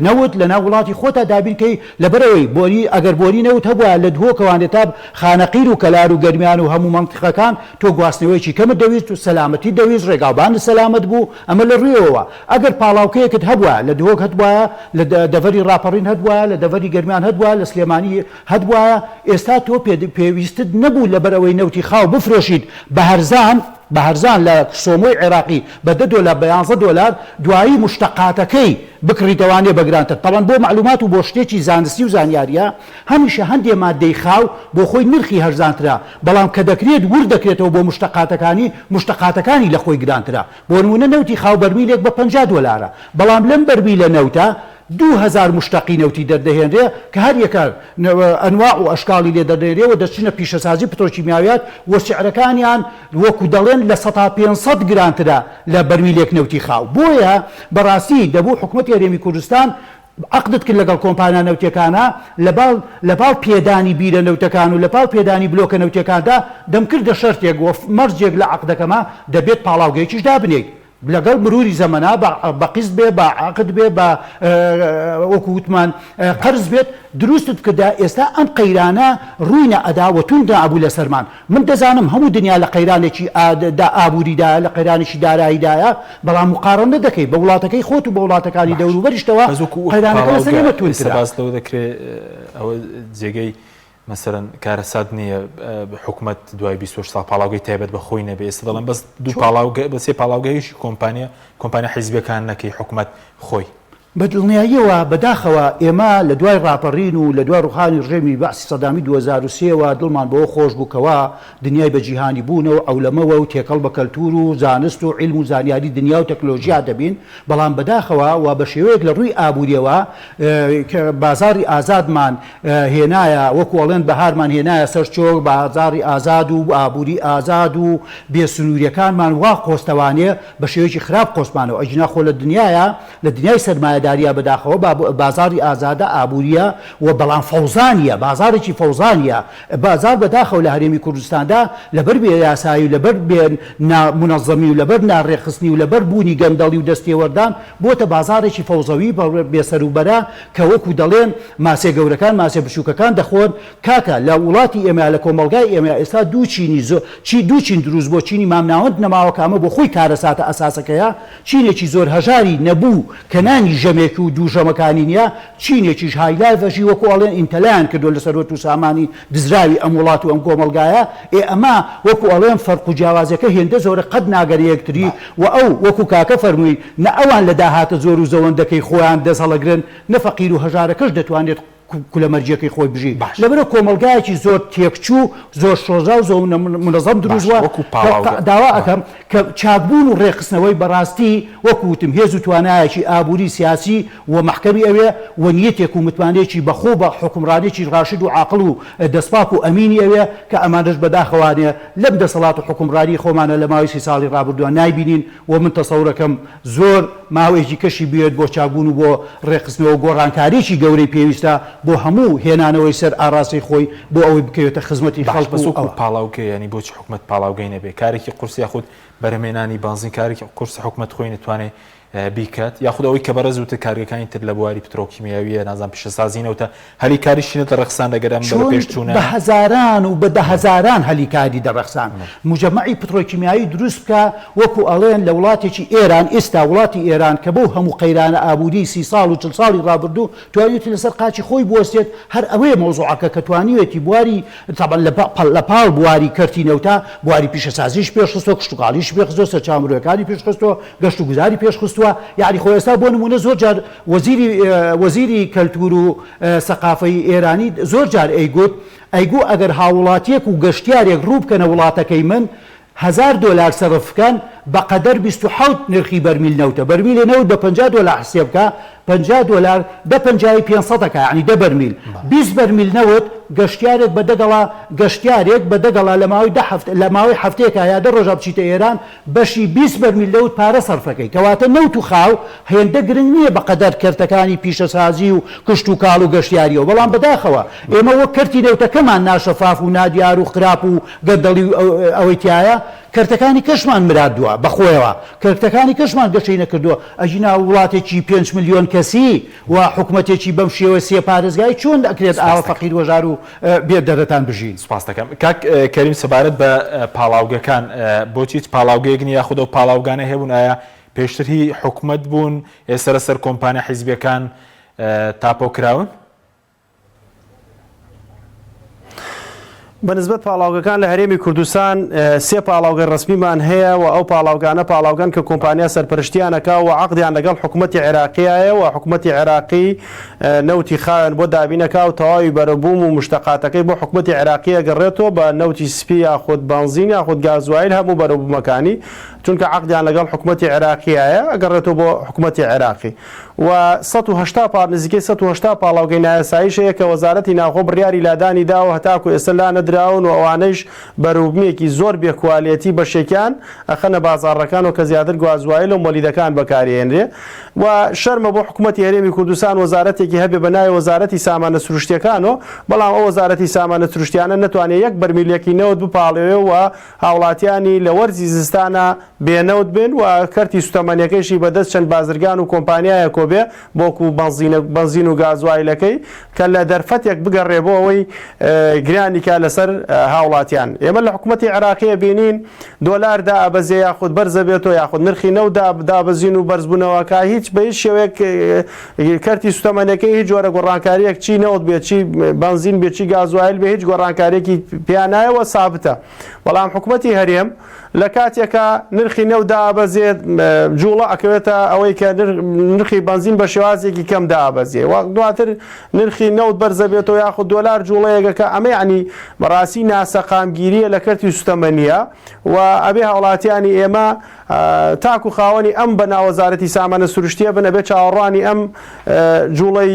نەوت لە ناو وڵاتی خۆتا دابینکەی لەبەرەوەی بۆری ئەگەر بۆری نەوت هەبووە لە دهۆکەوانێت تا خانەقیر و کەلار و گەرمیان و هەموو منطقەکان تۆ گواستنەوەیکی کەمت دەویست و سەلامەتی دەویست ڕێگاوبان سەلامەت بوو ئەمە لە ڕوێەوە ئەگەر پاڵاوکەیەکت هەبووە لە دهۆک هەبووە لە دەڤەری ڕاپەڕین هەبووە لە دەڤەری گەرمیان هەبووە لە سلێمانی هەبووە ئێستا تۆ پێویستت نەبوو لەبەرەوەی نەوتی خاو بفرۆشیت بە هەرزان لە سۆمۆی عێراقی بە $10 بە $11 دوایی مشتەقاتەکەی بکڕیتەوانێ بەگرانتر تەڵەن بۆ معلومات و بۆ شتێکی زانستی و زانیاریە هەمیشە هەندێ مادەی خاو بۆ خۆی نرخی هەرزانترا بەڵام کە دەکرێت ور دەکرێتەوە بۆ مشتەقاتەکانی لە خۆی گرانترا بۆ نمونە نەوتی خاو بەرمیلێک بە $50 بەڵام لەم بەرمیلە نەوتە 2000 مشتقی نەوتی دەردەهێنرێ کە هەر یەکە ئەنواع و ئەشکاڵی لێ دەردێنرێەوە دەچینە پیشەسازی پترۆکیمیاویات وە سعرەکانیان وەکو دەڵێن لە 500 گرانترە لە بەرمیلێک نەوتی خاو بۆیە بەڕاستی دەبوو حکوومەتی هەرێمی کوردستان عقدت کرد لەگەڵ کۆمپانیا نەوتەکانە لە باڵ پێدانی بیرە نەوتەکان و لە باڵ پێدانی بلۆکە نەوتەکاندا دەمکردە شەرتێک و مەرجێک لە عقدەکەمە دەبێت پاڵاوگەیەکیش دابنێیت لەگەڵ مروری زەمەنا بە قیست بێ بە عقد بێ بە وەکو وتمان قەرز بێت دروستت کردە ئێستا ئەم قەیرانە ڕووینە ئەدا و توندە ئەبوو لە سەرمان من دەزانم هەموو دنیا لە قەیرانێکی ئابووریدایە لە قەیرانێکی داراییدایە بەڵام مقارنە دەکەی بە وڵاتەکەی خۆت و بە وڵاتەکانی دەوروبەریشتەوە قەیرانەکە لەسەر ئێمە توندترە باستەوە دەکرێت ئەوە جێگەی مثلەن کارەسات نییە حکوومەت دوای 24 ساڵ پاڵاوگەی تایبەت بە خۆی نەبێ ئێستا دەڵێن بەس بە سێ پاڵاوگەیشی کۆمپانیا حیزبەکان نەکەی حکوومەت خۆی بە دڵنیاییەوە بەداخەوە ئێمە لە دوای ڕاپەڕین و لە دوای ڕوحانی ڕێمی بەعسی سەدامی 2003ەوە دڵمان بەوە خۆش بووکەوە دنیای بەجیهانی بوونەوە ئەولەمەوە و تێکەڵ بە کەلتور و زانست و عیلم و زانیاری دنیا و تەکنۆلۆژیا دەبین بەڵام بەداخەوە و بە شێوەیەک لە ڕووی ئابووریەوە بازاری ئازادمان هێنایە وەکو ئەڵێن بەهارمان هێنایە سەرچۆک بازاری ئازاد و ئابووری ئازاد و بێسنووریەکانمان وا قۆستەوانێ بە شێوەیەکی خراپ قۆستمانەوە ئەجنا خۆ لە دنیایە لە دنیای سەرمایە سرمایهداریە بەداخەوە بازاری ئازادە ئابوووریە و بەڵام فەوزانیە بازارێکی فەوزانیە بازار بەداخەوە لە هەرێمی کوردستاندا لەبەر بێ یاسایی و لەبەر بێ منەظەمی و لەبەر ناڕێخستنی و لەبەر بوونی گەندەڵی و دەستێوەردان بۆتە بازارێکی فەوزەوی بێسەروبەرە کە وەکو دەڵێن ماسێ گەورەکان ماسێ بچووکەکان دەخۆن کاکە لە وڵاتی ئێمە لە کۆمەلگای ئێمە ئێستا دوو چین دروست بۆ چینی مامناوەند نەماوە کامە بۆ خۆی کارەساتە ئەساسەکەیە چینێکی زۆر هەژاری نەبوو کەنانی ژەمێک و دوو ژەمەکانی نیە چینێکیش هایلایڤەژی وەکو ئەڵێن ئینتەلایان کردو لەسەر و سامانی دزراوی ئەم وڵات و ئەم کۆمەلگایە ئەمە وەکو ئەڵێن فەرق و جیاوازەکە هێندە زۆرە قەت ناگەری یەکتری و ئەو وەکو کاکە فەرمووی نە ئەوان لە داهاتە زۆر و زەوەندەکەی خۆیان دەسەڵەگرن نە فەقیر و هەژارەکەش دەتوانێت کولەمەرجەکەی خۆی بژی لەبەرە کۆمەلگایەکی زۆر تێکچوو زۆر شۆژا و زۆر منەظەم دروستوە داوا ئەەکەم کە چاکبوون و ڕێخستنەوەی بەڕاستی وەکوتم هێز و توانایەکی ئابووری سیاسی و محکەمی ئەوێ و نیەتێک و متمانێکی بەخۆ بە حکومڕانێکی ڕاشد و عاقڵ و دەستپاک و ئەمینی ئەوێ کە ئەمانش بەداخەوانێ لەم دەسەڵات و حکومڕانی خۆمانە لە ماوەی 30 ساڵی ڕابردووە نایبینین و من تەسەورەکەم زۆر ماوەیەکی کەشی بێت بۆ چاکبوون و بۆ ڕێخستنەوە گۆڕانکاریی گەورەی پێویستە بۆ هەموو هێنانەوەی سەر ئاراسی خۆی بۆ ئەوەی بکەوێتە خزمەتی خەڵک بەسوکو پاڵاوکە ینی بۆچی حکومت پاڵاوگەی نەبێ کارێکی قورسی خودت بەرهمێنانی بانزین کارێکی قورس حکومت خۆی نتوانێت بیکات یاخود ئەوەی کە بەرە زووتە کارگەکانی تر لە بواری پترۆکیمیاویە نازان پیشەسازینەوەتە هەلی کاریشینەتە ڕەخسان دەگەرم بەرە پێشچوونە بە هەزاران و بە دەهەزاران هەلی کاری دەڕەخسان مجەمەعی پترۆکیمیایی دروست بکە وەکو ئەڵێن لە وڵاتێکی ئێران ئێستا وڵاتی ئێران کە بەو هەموو قەیرانە ئابووری 30 ساڵ و 40 ساڵی ڕابردوو توانێتی لەسەر قاچی خۆی بوەستێت هەر ئەوەیە مۆزوعەکە کە توانیوێتی بواری لە پاڵ بواری کەرتینەوتە بواری پیشەسازیش پێشخستۆ کشتتوقالیش پێخستۆ سەرچاومرۆکانی پێشخستۆ گەشت و گوزاری پێشخستووە یعنی خۆ ئێستا بۆ نمونە زۆر جار وەزیری کەلتور و سەقافەی ئێرانی زۆر جار ئەیگو ئەگەر هاوڵاتیەک و گەشتیارێک ڕوو بکەنە وڵاتەکەی من $1000 سەرفکەن بەقەدەر 27 نرخی بەرمیل نەوتە بەرمیلێ نەوت بە $50 حسێ بکە $50 دە 500 یعنی دە بەرمیل 20 بەرمیل نەوت گەشتیارێک بەدەگەڵا لە ماوەی هەفتەیەکە یا 10 ڕۆژە بچیتە ئێران بەشی 20 بەرمیل نەوت پارە سەرفەکەی کەواتە نەوت و خاو هێندە گرنگ نییە بەقەدەر کەرتەکانی پیشەسازی و کشت و کاڵ و گەشتیاریەوە بەڵام بەداخەوە ئێمە وەک کەرتی نەوتەکەمان ناشەفاف و نادیار و خراپ و گەندەڵی ئەوەی تایە کەرتەکانی کەشمان مرادووە بەخۆیەوە کەرتەکانی کەشمان گەشەی نەکردووە ئەژینا وڵاتێکی 5 ملیۆن کەسی و حکوومەتێکی بەم شێوە سێ پارێزگای چۆن دەکرێت ئاوە فەقیر وەژار و بێت دەرەتان بژین سپاس دەکەم کاک کەریم سەبارەت بە پاڵاوگەکان بۆچی پاڵاوگەیەک نیە یاخود ئەو پاڵاوگانە هەبوون ئایا پێشتر هی حکوومەت بوون ئێستا لەسەر کۆمپانیا حیزبیەکان تاپۆکراون بەنسبەت پاڵاوگەکان لە هەرێمی کوردستان سێ پاڵاوگە ڕسمیمان هەیە و ئەو پاڵاوگانە پاڵاوگەن کە کۆمپانیا سەرپەرشتیانەکە و عەقدیان لەگەڵ حکوومەتی عێراقیایە و حکوومەتی عێراقی نەوتی خاوێن بۆ دابینەکە و تەواوی بەرەبووم و مشتەقاتەکەی بۆ حکوومەتی عێراقیە گەڕێتەوە بە نەوتی سپی یاخود بانزین یاخود گازوایل هەموو بەرەبوومەکانی چونکە عەقدیان لەگەڵ حکوومەتی عێراقیایە ئەگەڕێتەوە بۆ حکوومەتی عێراقی و 180 نزیکەی 180 پاڵاوگەی نایاساییش هەیە کە وەزارەتی ناوخۆ بڕیاری لادانی داوە هەتاکو ئێستا لا نەدراون و ئەوانەیش بەروبمێکی زۆر بێکوالیەتی بەشێکیان ئەخەنە بازاڕەکان و کە زیاتر گوازوایل و مۆلیدەکان بەکارهێنرێ و شەرمە بۆ حکوومەتی هەرێمی کوردستان وەزارەتێکی هەبێ بە ناوی وەزارەتی سامانە سروشتیەکانەوە بەڵام ئەو وەزارەتی سامانە سروشتیانە نەتوانێت یەک بەرمیلێکی نەوت بپاڵێوێ و هاوڵاتیانی لە وەرزی زستانە بێنەوت بن و کەرتی سوتەمەنیەکەیشی بەدەست چەند بازرگان و کۆمپانیایە کۆبێ بۆکو بەنزین و گازوایلەکەی کە لە دەرفەتێک بگەڕێ بۆ ئەوەی گرانیکە لەسەر هاوڵاتیان ئێمە لە حکوومەتی عێراقیە بینین دۆلار دابەزێ یاخود بەرزە بێتەوە یاخود نرخی نەوت دابەزین و بەرزبوونەوەکە هیچ بە هیچ شێوەیەک کەرتی سوتەمەنیەکەی هیچ جۆرە گۆڕانکاریەک چی نەوت بێت چی بەنزین بێت چی گازوایل بێ هیچ گۆڕانکارێکی پیانایەوە سابتە بەڵام حکوومەتی هەرێم لە کاتێکە نرخی نەوت دابەزێت جوڵە ئەکەوێتە ئەوەی کە نرخی بنزین بە شێوازێکی کەم دابەزێ و دواتر نرخی نەوت بەرزە بێتەوە یاخود دۆلار جوڵەیەکە ئەمە ینی بەڕاستی ناسەقامگیریە لە کەرتی سوتەمەنیە و ئەبێ هاوڵاتیانی ئێمە تاکو خاوەنی ئەم بە ناوەزارەتی سامانە سروشتیە بنە بێ چاوەڕوانی ئەم جوڵەی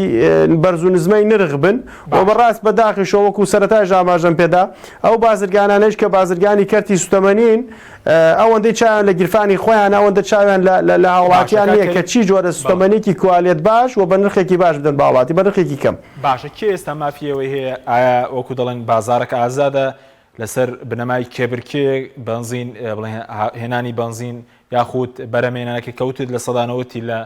بەرز و نزمەی نرخ بن و بەڕاست بەداخیشەوە وەکو سەرەتای ژاماژەم پێدا ئەو بازرگانانەش کە بازرگانی کەرتی سوتەمەنین ئەوەندەی چاویان لە گیرفانی خۆیان ئەوەندە چاویان لە هاوڵاتیان نییە کە چی جۆرە سوتەمەنیکی کوالێت باش و بە نرخێکی باش بدەن باوڵاتی بە نرخێکی کەم. باشە کێ ئێستا مافیەوەی هەیە ئایا وەکو دەڵێن بازارێک ئازادە لەسەر بنەمای کێبرکێ بنزین بڵێن هێنانی بنزین یاخود بەرەمێنانەکە کەوتت لە سەدانەوەتی لە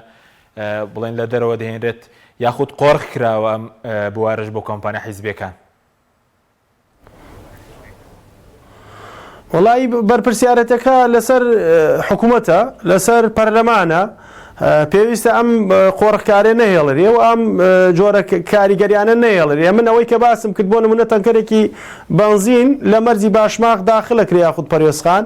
بڵێن لە دەرەوە دەهێنرێت یاخود قۆڕخ کراوە بوارش بۆ کۆمپانیا حیزبیەکان. وڵی بەرپرسیارەتەکە لەسەر حکوومەتە لەسەر پەرلەمانە پێویستە ئەم قۆڕخکارێ نەهێڵێ و ئەم جۆرە کاریگەریانە نەهێڵێ. من ئەوەی کە باسم کرد بۆ نمونە تەنکەرێکی بنزین لە مەرجی باشماق داخلە کرا یاخود پەروێزخان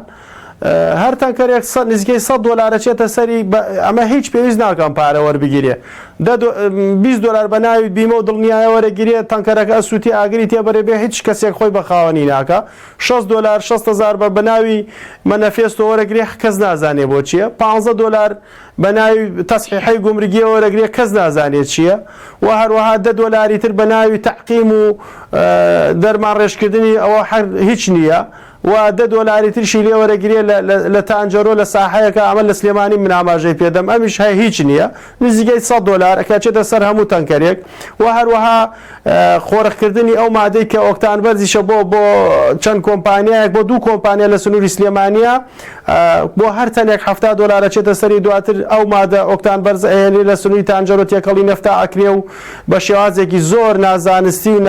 هەر تەنکەرێک نزیکەی $100 چێتە سەری ئەمە هیچ پێویست ناکەم پارە وەربگیرێ $20 بە ناوی بیمە و دڵنیایە وەرەگیرێت تەنکەرەکە ئەسووتی ئاگری تێبەرێ بێ هیچ کەسێک خۆی بە خاوەنی ناکە $60 $60,000 بە ناوی مەنەفێستۆ وەرەگرێ کەس نازانێ بۆ چییە $15 بە ناوی تەسحیحەی گومرگیە وەرەگرێ کەس نازانێت چییە و هەروەها $10 تر بە ناوی تەعقیم و دەرمان ڕێژکردنی ئەوە هیچ نییە و $10 ترشی لێ وەرەگرێ لە تانجەرۆ لە ساحەیەەکە ئەمە لە سلێمانی من ئاماژەی پێدەم ئەمیش هەیە هیچ نییە نزیگەی $100 ئەکاتێتە سەر هەموو تەنکەرێک و هەروەها خۆرەخکردنی ئەو مادەی کە ئۆکتان بەرزیشە بۆ چەند کۆمپانیایەک بۆ دوو کۆمپانیا لە سنووری سلێمانیا بۆ هەر تەنێک $70 چێتە سەری دواتر ئەو مادە ئۆکتان بەرز ئەێنێ لە سنووری تانجەرۆ تێکەڵی نەفتا ئەکرێ و بە شێوازێکی زۆر نازانستی و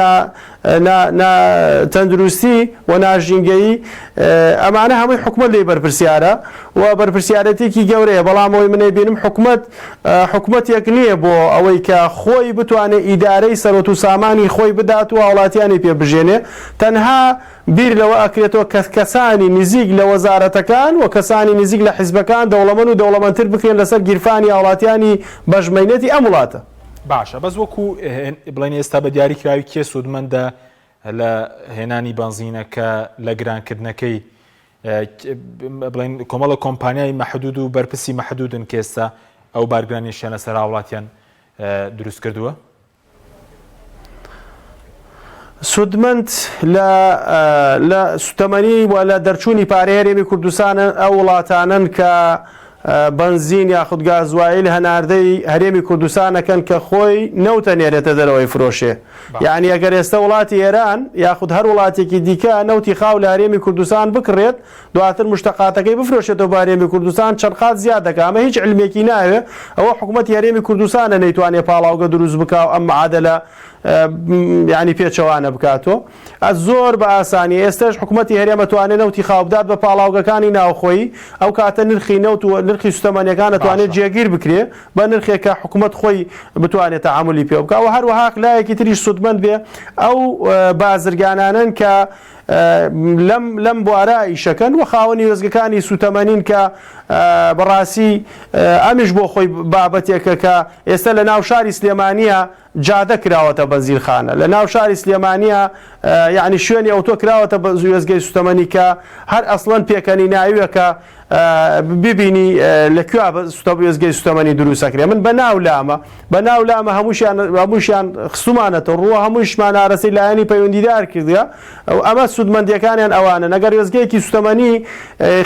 تەندروستی و ناژینگەیی ئەمانە هەمووی حکومەت لێ بەرپرسیارە و بەرپرسیارەتێکی گەورەیە بەڵام ئەوەی منەی بینم حکومەتێک نییە بۆ ئەوەی کە خۆی بتوانێت ئیدارەی سەرۆت و سامانی خۆی بدات و وڵاتیانی پێبژێنێ تەنها بیر لەوە ئەکرێتەوە کە کەسانی نزیک لە وەزارەتەکان و کەسانی نزیک لە حیزبەکان دەوڵەمەند و دەوڵەمەندتر بکرێن لەسەر گیرفانی وڵاتیانی بەژمەینەتی ئەم وڵاتە. باشە بەس وەکو بڵێن ئێستا بە دیاریکراوی کێ سوودمەندە لە هێنانی بنزینەکە لە گرانکردنەکەی بڵێن کۆمەڵە کۆمپانیای مەحدود و بەرپرسی مەحدودن کە ئێستا ئەو بارگرانیشیانە سەر وڵاتیان دروست کردووە؟ سودمەند لە سوتەمەنی و لە دەرچوونی پارەی هەرێمی کوردستانن ئەو وڵاتانن کە بنزین یاخود گازوایل هەناردەی هەرێمی کوردستانەکەن کە خۆی نەوتەنێرێتە دەرەوەی فرۆشێ یعنی ئەگەر ئێستا وڵاتی ئێران یاخود هەر وڵاتێکی دیکە نەوتی خاو لە هەرێمی کوردستان بکڕێت دواتر مشتەقاتەکەی بفرۆشێتەوە بە هەرێمی کوردستان چەند قات زیاد دەکات ئەمە هیچ علمێکی ناوێ ئەوە حکوومەتی هەرێمی کوردستانە نەیتوانێت پاڵاوگە دروست بکاو ئەم معادلە ینی پێچەوانە بکاتەوە زۆر بە ئاسانی ئێستش حکوومەتی هەرێمە توانێت نەوتی خاوبدات بە پاڵاوگەکانی ناوخۆی ئەو کاتە نرخی نەوت و نرخی سوتەمەنیەکان دەتوانێت جێگیر بکرێ بە نرخێکە حکوومەت خۆی بتوانێت تەعاملی پێ بکە و هەروەها لایەکی تریش سودمەند بێ ئەو بازرگانانن کە لەم بوارە ئیشەکەن و خاوەنی وێزگەکانی سوتەمەنین کە بەڕاستی ئەمیش بۆ خۆی بابەتێکە کە ئێستا لە ناو شاری سلێمانیە جادە کراوەتە بەنزیرخانە لە ناو شاری سلێمانیە یعنی شوێنی ئەوتۆ کراوەتە بە وێزگەی سوتەمەنی کە هەر ئەسڵەن پێکەنی ناویە کە ببینی لەکوێ وێزگەی سوتەمەنی دروستەکرێ من بە ناو لامە هەمووشیان خستومانەتە ڕووە هەمووشمان ئارەسەی لایەنی پەیوەندیدار کردە ئەمە سودمەندیەکانیان ئەوانە نەگەر وێزگەیەکی سوتەمەنی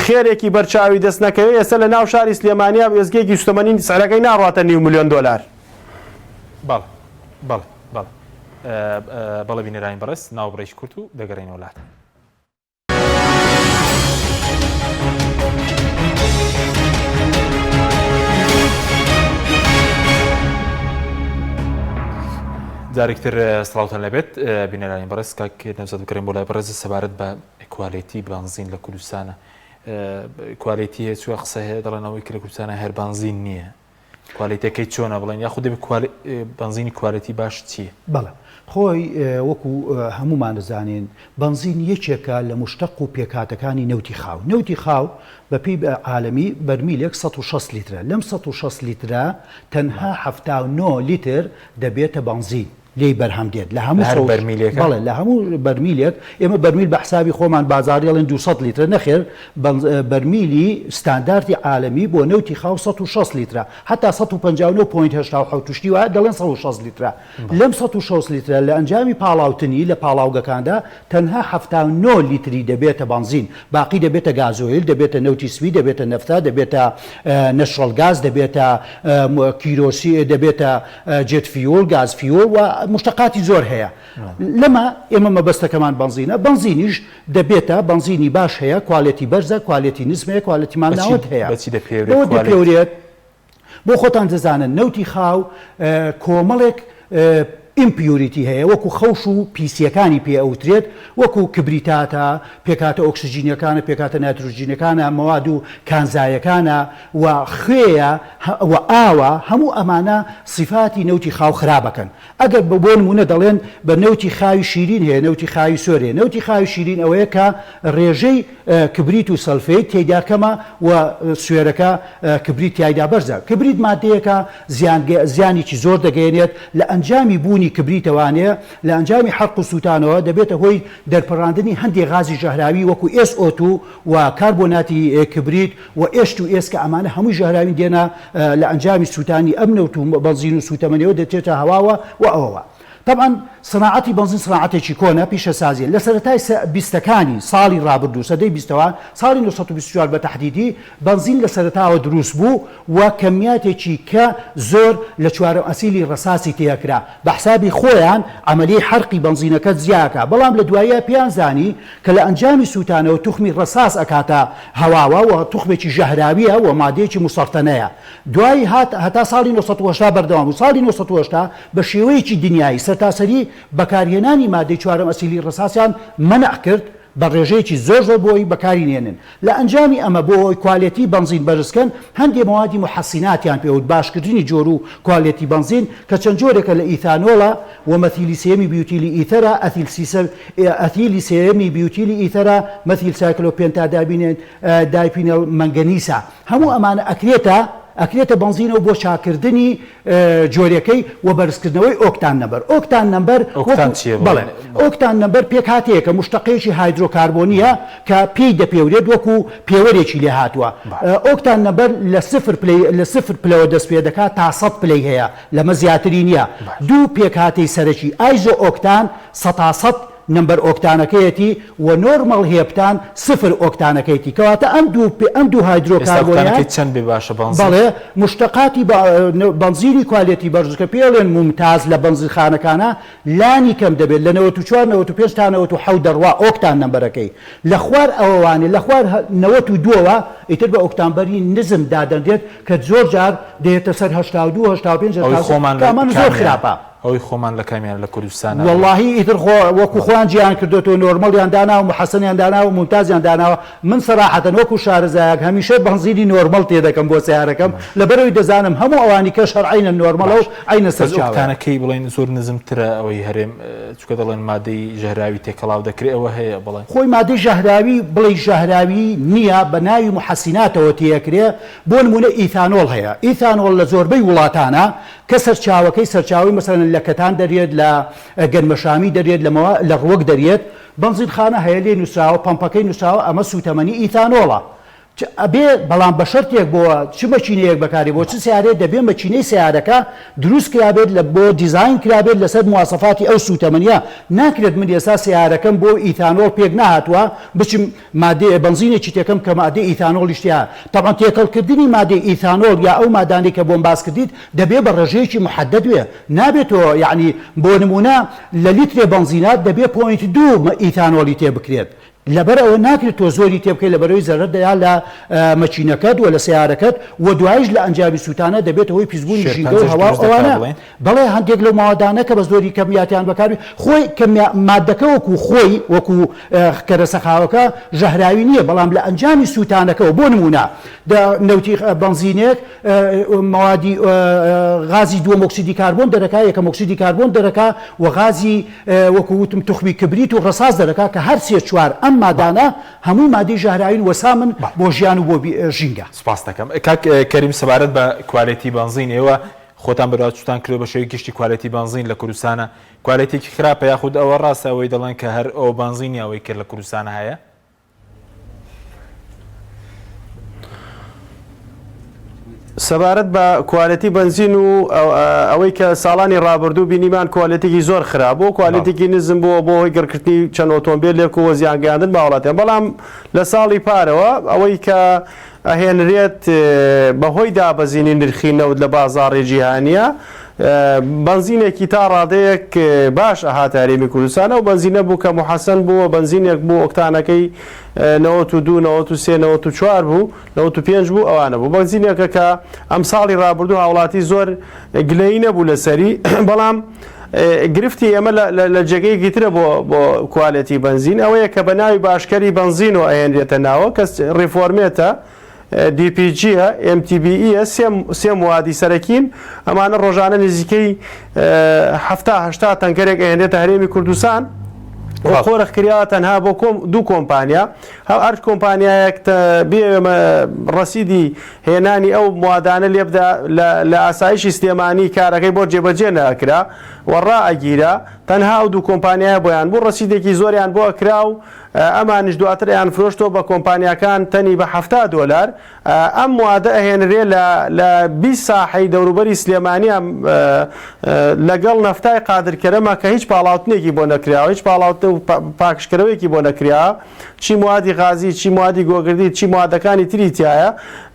خێرێکی بەرچاوی دەست نەکەوێت ئێستا لە ناو شاری سلێمانیا وێزگەیەکی سوتەمەنی سەرەکەی ناڕاتە $9 ملیۆن. بەڵێ بینەرانی بەڕێز ناوبڕێژ کورت و دەگەڕێنەوە وڵات. جارێکتر سڵاوتان لەبێت بینەرانی بەڕێز کاک نەوزەد بکەین بۆ لای بەڕێز سەبارەت بە ئیکوالیتی بنزین لە کوردستانە ئیکوالیتی هەیە چوە قسە هەیە دەڵێنەوەی کە لە کوردستانە هەر بنزین نییە کوالیتەکەی چۆنە بڵێن یاخود بنزینی کوالیتی باش چییە؟ بەڵێ خۆی وەکو هەمومان دەزانین بنزین یەکێکە لە مشتەق و پێکاتەکانی نەوتی خاو بە پێی عالەمی بەرمیلێک 160 لیترە لەم 160 لیترە تەنها 79 لیتر دەبێتە بنزین لی بەرهەم دێت لە هەموو بەرمیلێکە لە هەموو بەرمیلێک ئێمە بەرمیل بە حسابی خۆمان بازاریڵێن 200 لیتر نەخێر بەرمیلی ستانداردی عالمی بۆ نەوتی خاو 160 لیترە حتا 159.8 توشتی وایە دەڵێن 160 لیترە لەم 160 لیترە لە ئەنجامی پاڵاوتنی لە پاڵاوگەکاندا تەنها 79 لیتری دەبێتە بنزین باقی دەبێتە گازۆیل دەبێتە نەوتی سوی دەبێتە نەفتا دەبێتە نەشڕەل گاز دەبێتە کیرۆسی دەبێتە جێت فیۆل گاز فیۆل و مشتقاتی زۆر هەیە لەمە ئێمە مەبەستەکەمان بنزینە بنزینیش دەبێتە بنزینی باش هەیە کوالێتی بەرزە کوالێتی نسمەیە کوالێتیمان ناوت هەیە دەپێورێت بۆ خۆتان دەزانن نەوتی خاو کۆمەڵێک ئیمپیوریتی هەیە وەکو خەوش و پیسیەکانی پێ ئەوترێت وەکو کبریتاتە پێکاتە ئۆکسسیژینەکانە پێکاتە نایترۆژینەکانە مەواد و کانزایەکانە و خوێیە و ئاوە هەموو ئەمانە صفاتی نەوتی خاو خراپەکەن ئەگەر بە بۆ نمونە دەڵێن بە نەوتی خاوی شیرین هەیە نەوتی خاوی سۆرێ نەوتی خاوی شیرین ئەوەیە کە ڕێژەی کبریت و سەلفەی تێیدا کەمە و سوێرەکە کبریت تایدا بەرزە کبریت مادەیەکە زیانێکی زۆر دەگەێنێت لە ئەنجامی بوونی کبریتەوانەیە لە ئەنجامی حەرق و سووتانەوە دەبێتە هۆی دەرپەڕاندنی هەندێک غازی ژەهراوی وەکو SO2 و کاربۆناتی کبریت و H2S کە ئەمانە هەمووی ژەهراوی دێنە لە ئەنجامی سووتانی ئەم نەوت و بەنزین و سوتەمەنیەوە دەچێتە هەواوە و ئەوەوە طبعا صناعەتی بنزین صناعەتێکی کۆنە پیشەسازیە لە سەرەتای بیستەکانی ساڵی ڕابردوو سەدەی بیستەوە ساڵی 1924 بە تەحدیدی بنزین لە سەرەتاوە دروست بوو و کەمیاتێکی کە زۆر لە چوارەم ئەسیلی ڕەساسی تێکرا بە حسابی خۆیان عملی حرقی بنزینەکە زیاکە بەڵام لە دوایە پیانزانی کە لە ئەنجامی سووتانەوە توخمی ڕەساس ئەکاتە هەواوە و توخمێکی ژەهراویە و مادەیەکی مسەرتەنەیە دوای هەتا ساڵی 1980 بەردەوام و ساڵی 1980 بە شێوەیەکی دنیایی سەرتاسەری بەکارهێنانی مادەی چوارەم ئەسیلی ڕەساسیان مەنع کرد بە ڕێژەیەکی زۆر بۆی بەکاری نێنن لە ئەنجامی ئەمە بۆ کوالێتی بنزین بەرزکەن هەندێک موادی محەسیناتیان پێوت باشکردنی جۆر و کوالێتی بنزین کە چەند جۆرێکە لە ئیثانۆڵە و مەثیلی سێمی بیوتیلی ئیتەرە ئەثیلی سێمی بیوتیلی ئیتەرە مەثیل سایکلۆپێنتا دایپینەل مەنگەنیسە هەموو ئەمانە ئەکرێتە بنزینەوە بۆ چاکردنی جۆرەکەی و بەرزکردنەوەی ئۆکتان نەمبەر ئۆکتان نەمبەر بەڵێ ئۆکتان نەمبەر پێک هاتەیە کە مشتەقەیەکی هایدرۆکاربۆنیە کە پێی دەپێورێت وەکو پێوەرێکی لێ هاتووە ئۆکتان نەمبەر لە سفر پلەوە دەست پێ دەکات تا 100 پلەی هەیە لەمە زیاتری نییە دوو پێک هاتەی سەرەکی ئایزۆ ئۆکتان 100 نمبر ئۆکتانەکەیەتی و نۆرمەڵ هێپتان سفر ئۆکتانەکەیتی کەواتە ئەم دوو هایدرۆکاربۆنیات چەند بێ باشە بەڵێ مشتەقاتی بنزینی کوالێتی بەرزکە پێڵێن ممتاز لە بنزینخانەکانە لانی کەم دەبێت لە 94 95 تا 97 دەڕوا ئۆکتان نمبەرەکەی لە خوار ئەوەوانێ لە خوار 92ەوە ئیتر بە ئۆکتانبەری نزم دادەندێت کە زۆر جار دێتە سەر 82 85 زۆر خراپە ئەوەی خۆمان لە کامیان لە کوردستانە واللهی ئیتر وەکو خۆیان جیان کردوەوە نۆرمەڵیان داناوە محەسەنیان داناوە ممتازیان داناوە من سەراحەتەن وەکو شارەزایەک هەمیشە بنزینی نۆرمەڵ تێدەکەم بۆ سیارەکەم لەبەرەوەی دەزانم هەموو ئەوانی کە شەرعینە نۆرمەڵە و عینە سەرچاوەکانەکەی بڵێن زۆر نزمترە ئەوەی هەرێم چکە دەڵێن مادەی ژەهراوی تێکەڵاو دەکرێت ئەوە هەیە بڵێن خۆی مادەی ژەهراوی بڵێ ژەهراوی نییە بە ناوی محەسیناتەوە تێکرێ بۆ نمونە ئیثانۆڵ هەیە ئیثانۆڵ لە زۆربەی وڵاتانە کە سەرچاوی مەسەلەن لە کەتان دەرێت لە گەنمەشامی دەرێت لە ڕوەک دەرێت بنزینخانە هەیە لێ نووسراوە پەمپەکەی نووسراوە ئەمە سوتەمەنی ئیثانۆڵە ئەبێ بەڵام بە شەرتێک بۆ چ مەچینەیەک بەکاری بۆ چ سیارێت دەبێ مەچینەی سیارەکە دروست کرابێت بۆ دیزاین کرابێت لەسەر مواسەفاتی ئەو سوتەمەنیە ناکرێت من ئێستا سیارەکەم بۆ ئیثانۆڵ پێک نهاتووە بچم مادەی بنزینێکی تێکەم کە مادەی ئیثانۆڵیشتیا طبعا تێکەڵکردنی مادەی ئیثانۆڵ یا ئەو مادانی کە بۆم باس کردیت دەبێ بە ڕێژەیەکی محەدەد وێ نابێتەوە یعنی بۆ نمونە لە لیترێ بنزینات دەبێ 0.2 ئیثانۆڵی تێ بکرێت لەبەر ئەوە ناکرێت تۆ زۆری تێ بکەیت لەبەرەوەی زەرەردەیا لە مەچینەکەت و لە سیارەکەت و دوایش لە ئەنجامی سووتانە دەبێت ئەوەی پیسبوونی ژینگە و هەوا ئەوانە بەڵێ هەندێک لەو ماوەدانە کە بە زۆری کەمیاتیان بەکاری خۆی مادەکە وەکو کەرەسەخاوەکە ژەهراوی نییە بەڵام لە ئەنجامی سووتانەکەەوە بۆ نمونە نەوتی بنزینێک موادی غازی دووەم ئۆکسیدی کاربۆن دەرەکا یەکەم ئۆکسیدی کاربۆن دەرەکا و غازی وەکو وتم توخمی کبریت و ڕەساس دەرەکا کە هەر سێ چوار ئەم مادانە هەمووی مادەی ژەهراوین وەسامن بۆ ژیان و بۆ ژینگە سپاس دەکەم کاک کەریم سەبارەت بە کوالێتی بنزین ئێوە خۆتان بەراچتان کرد بە شێوی گشتی کوالەتی بنزین لە کوردستانە کوالەتێکی خراپە یاخود ئەوە ڕاستە ئەوەی دەڵێن کە هەر ئەو بنزینی ئەوەی کرد لە کوردستانە هەیە سەبارەت بە کوالەتی بنزین و ئەوەی کە ساڵانی ڕابردوو بینیمان کوالەتێکی زۆر خراپ بۆ کوالەتێکی نزم بۆ بۆ هۆی گەڕکردنی چەند ئۆتۆمبیلێک و زیانگەیاندن باوڵاتیان بەڵام لە ساڵی پارەوە ئەوەی کە ئەهێنرێت بەهۆی دابەزینی نرخی نەوت لە بازاڕی جیهانیە بنزینێکی تا ڕادەیەک باش ئەهات هەرێمی کوردستانە و بنزینە بوو کە محەسەن بووە بنزینێک بوو ئۆکتانەکەی 92 93 94 بوو 95 بوو ئەوانە بوو بنزینێکە کە ئەم ساڵی ڕابردوو هاوڵاتی زۆر گلەیی نەبوو لەسەری بەڵام گرفتی ئێمە لە جێگەیەکی ترە بۆ کوالەتی بنزین ئەوەیە کە بە ناوی باشکەری بنزین و ئەهێنرێتە ناوە کە ڕیفۆرمێتە DPG-ە MTBE سێ موادی سەرەکین ئەمانە ڕۆژانە نزیکەی 70 تەنکەرێک ئەهێنێتە هەرێمی کوردستان خۆرە کراوە تەنها بۆ دوو کۆمپانیا هەر کۆمپانیایەک ڕەسیدی هێنانی ئەو موادانە لێبدا لە ئاسایشی سلێمانی کارەکەی بۆ جێبەجێ نەکرا وەڕا ئەگیرە تەنها ئەو دوو کۆمپانیای بۆیان بوو ڕەسیدێکی زۆریان بۆ ئەکرا و ئەمانش دواتر یان فرۆشتۆ بە کۆمپانیەکان تەنی بە $70 ئەم وادە ئەهێنرێ لە 20 ساحەی دەوروبەری سلێمانیان لەگەڵ نەفتای قادرکەرەمە کە هیچ پاڵاوتنێکی بۆ نەکراوە هیچ پاڵاوتن و پاکشکەرەوەیەکی بۆ نەکرا چی موادی غازی چی موادی گۆگردی چی موادەکانی تری تایە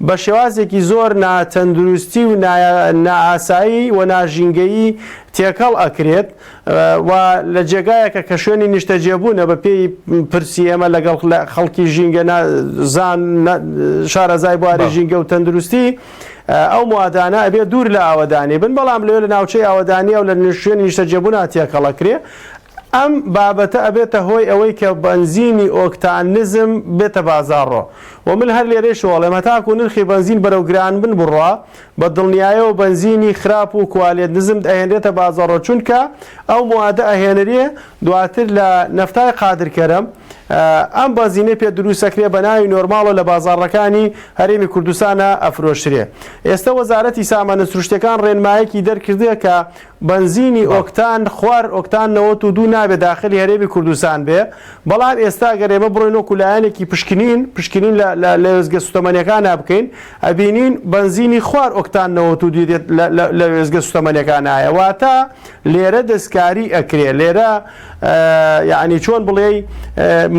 بە شێوازێکی زۆر ناتەندروستی و نائاسایی و ناژینگەیی تێکەڵ ئەکرێت و لە جێگایەکە کە شوێنی نیشتەجێبوونە بە پێی پرسی ئێمە لەگەڵ خەڵکی ژینگە زان شارەزای بواری ژینگە و تەندروستی ئەو موادانە ئەبێ دوور لە ئاوەدانی بن بەڵام لەوێ لە ناوچەی ئاوەدانیە و لە شوێنی نیشتەجێبوونا تێکەڵەکرێ ئەم بابەتە ئەبێتە هۆی ئەوەی کە بنزینی ئۆکتان نزم بێتە بازاڕۆ و من هەر لێرەی شۆڵێمە تاکو نرخی بنزین بەرەو گران بن بڕوا بە دڵنیایەوە بنزینی خراپ و کوالێت نزم ئەهێنرێتە بازاڕۆ چونکە ئەو موادە ئەهێنرێ دواتر لە نەفتای قادرکەرەم ئەم بنزینە پێ دروستەکرێ بە ناوی نۆرماڵە لە بازاڕەکانی هەرێمی کوردستانە ئەفرۆشرێ ئێستا وەزارەتی سامانە سروشتەکان ڕێنمایەکی دەرکردووە کە بنزینی ئۆکتان خوار ئۆکتان 92 نابێت داخلی هەرێمی کوردستان بێ بەڵام ئێستا گەرێمە بڕۆینەوە کولایەنێکی پشکنین لە وێزگە سوتەمەنیەکان بکەین ئەبینین بنزینی خوار ئۆکتان 92 دێت لە وێزگە سوتەمەنیەکان نایە واتە لێرە دەستکاری ئەکرێ لێرە یعنی چۆن بڵێ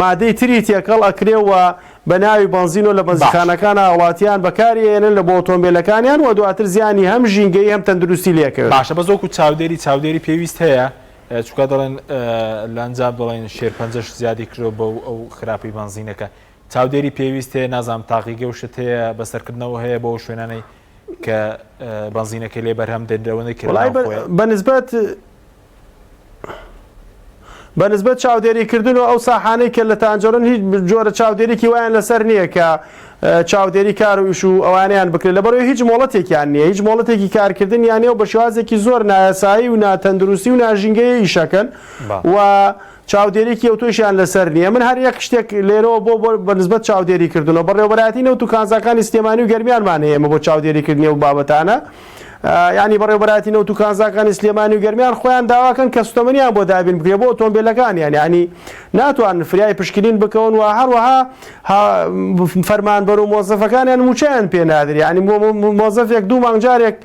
مادەی تری تێکەڵ ئەکرێەوە بە ناوی بنزین و لە بنزینخانەکان وڵاتیان بەکارێنن لە بۆ ئۆتۆمبیلەکانیان و دواتر زیانی هەم ژینگەی هەم تەندروستی لێکەوێت باشە بە زۆکو چاودێری پێویست هەیە چونکە دەڵێن لە ئەنجام دەڵێن شێرپەنجەش زیادی کرۆ بە ئەو خراپی بنزینەکە چاودێری پێویست هەیە نازانم تاقیگە و شت هەیە بەسەرکردنەوە هەیە بۆ شوێنانەی کە بنزینەکە لێ بەرهەم دێنرەوەی کرد بەنسبەت چاودێریکردن و ئەو ساحانەی کە لە تانجۆرن هیچ جۆرە چاودێریکی وایان لەسەر نییە کە چاودێری کار و ئیش و ئەوانیان بکرێت لەبەرەوەی هیچ مۆڵەتێکیان نییە هیچ مۆڵەتێکی کارکردن یانێ و بە شێوازێکی زۆر نایاسایی و ناتەندروستی و ناژینگەیە ئیشەکەن و چاودێریکی ئەو تۆشیان لەسەر نییە من هەر یەک شتێک لێرەوە بۆ بەنسبەت چاودێریکردنەوە بەڕێوەبەرایەتی نەوت و کانزاکانی سلێمانی و گەرمیانمان هەیە ئێمە بۆ چاودێریکردنی و بابەتانە ینی بەڕێوەبەرایەتی نەوت و کانزاکانی سلێمانی و گەرمیان خۆیان داواکەن کە سوتەمەنیان بۆ دابین بکرێ بۆ ئۆتۆمبیلەکانیان ینی ناتوان فریای پشکنین بکەون و هەروەها فەرمانبەر و مۆزەفەکانیان موچەیان پێ نادرێ ینی مۆزەفێک دوو مانگجارێک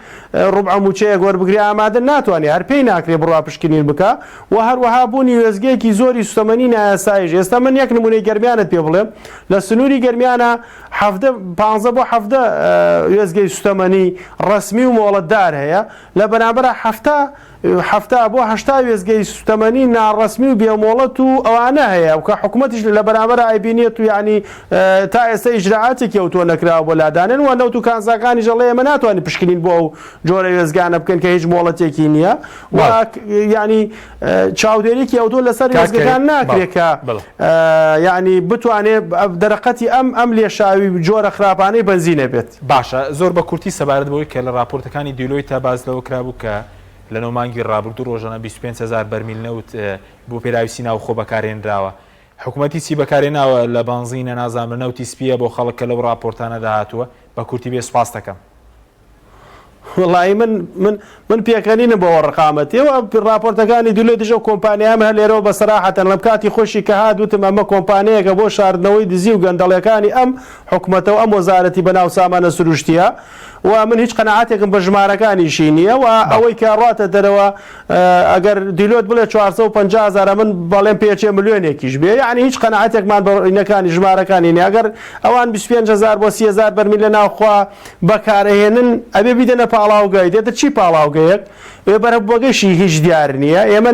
ڕوبع موچەیە وەربگری ئامادە ناتوانێت هەر پێی ناکرێ بڕوا پشکنین بکە و هەروەها بوونی وێزگەیەکی زۆری سوتەمەنی نایاساییش ئێستا من یەک نمونەی گەرمیانت پێ بڵێم لە سنووری گەرمیانە 15 بۆ 17 وێزگەی سوتەمەنی ڕسمی و مۆڵەتدار هەیە لە بەرامبەر 70 بۆ 80 وێزگەی سوتەمەنی ناڕسمی و بێمۆڵەت و ئەوانە هەیە و کە حکوومەتیش لە بەرامبەر ئایبینێت و یعنی تا ئێستا ئیجراعاتێکی ئەوتۆ نەکراوە بۆ لادانن و نەوت و کانزاکانی ژەڵێ ئێمە ناتوانین پشکنین بۆ ئەو جۆرە وێزگانە بکەن کە هیچ مۆڵەتێکی نییە و ینی چاودێریکی ئەوتۆ لەسەر وێزگەکان ناکرێت کە یعنی بتوانێت دەرەقەتی ئەم لێشاوی جۆرە خراپانەی بنزینە بێت باشە زۆر بە کورتی سەبارەت بەوەی کە لە راپۆرتەکانی دیلۆی تا باز لەوە کرابوو کە لە نۆمانگی ڕابردوو ڕۆژانە 25,000 بەرمیل نەوت بۆ پێراویستی ناو خۆ بەکارێنراوە حکوومەتی چی بەکارێناوە لە بنزینە نازانم نەوتی سپیە بۆ خەڵک کە لەو راپۆرتانە داهاتووە بە کورتی بێ سوپاس دەکەم وڵی من پێکەنینە بۆ ڕقامەتەوە راپۆرتەکانی دوولێ دژە و کۆمپانیام هە لێرەوە بەسەراحەتەن لەم کاتی خۆشی کە هادوتم ئەمە کۆمپانیەکە بۆ شاردنەوەی دزی و گەندەڵەکانی ئەم حکوومەتەوە ئەم وەزارەتی بەناو سامانە سروشتیە و من هیچ قەنەعاتێکم بە ژمارەکانیشی نییە و ئەوەی کە ڕاتە دەرەوە ئەگەر دیلۆت بڵێ 450,000 من بەڵێن پێچێ ملیۆنێکیش بێ یعنی هیچ قەنەعاتێکمان بەڕینەکانی ژمارەکانی نیە ئەگەر ئەوان 25,000 بۆ 30,000 بەرمیل لە ناوخوا بەکارهێنن ئەبێ بیدەنە پاڵاوگای دێتە چی پاڵاوگەیەک بەرە بۆگەشی هیچ دیار نییە ئێمە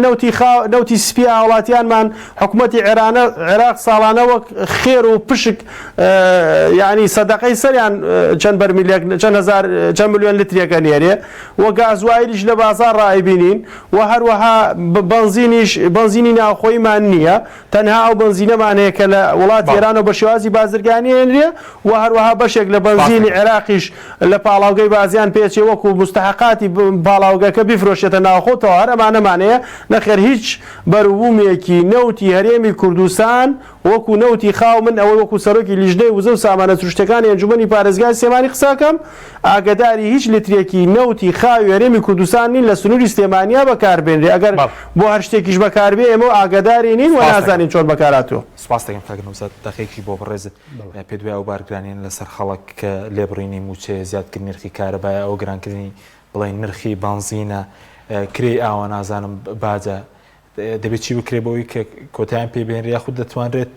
نەوتی سپی وڵاتیانمان حکوومەتی عێراق ساڵانەوە خێر و پشک ینی سەدەقەی سەریان چەند بەرمیلێک چەند ملیۆن لترێکە نێرێ و گازوایریش لە بازار ڕایبینین و هەروەها بنزینی ناوخۆیمان نییە تەنها ئەو بنزینەمان هەیە کە لە وڵات ئێرانەوە بە شێوازی بازرگانی هێنرێ و هەروەها بەشێک لە بنزینی عێراقیش لە پاڵاوگەی بازیان پێچێ وەکو مستحقاتی پاڵاوگەکە بیفرۆشێتە ناوخۆتەوە هەر ئەمانەمانەیە نەخێر هیچ بەروبوومێکی نەوتی هەرێمی کوردستان وەکو نەوتی خاو من ئەوە وەکو سەرۆکی لیژنەی وزە و سامانە سروشتەکانی ئەنجومەنی پارێزگای سلێمانی قساکەم ئاگداری هیچ لترێکی نەوتی خاوی هەرێمی کوردستان نین لە سنووری سلێمانیا بەکاربێنرێ ئەگەر بۆ هەر شتێکیش بەکاربێ ئێمە ئاگداری نین و نازانین چۆن بەکاراتەوە. سپاس دەکەم کاگەنووزات دەخێکی بۆ بڕێزت پێ دوای ئەو بارگرانین لەسەر خەڵک کە لێبڕینی موچێ زیادکردن نرخی کارەبایە ئەو گرانکردنی بڵێن نرخی بنزینە کرێ ئاوە نازانم باجە دەبێت چی بکرێ بەوەی کە کۆتاییان پێبێنرێ یاخود دەتوانرێت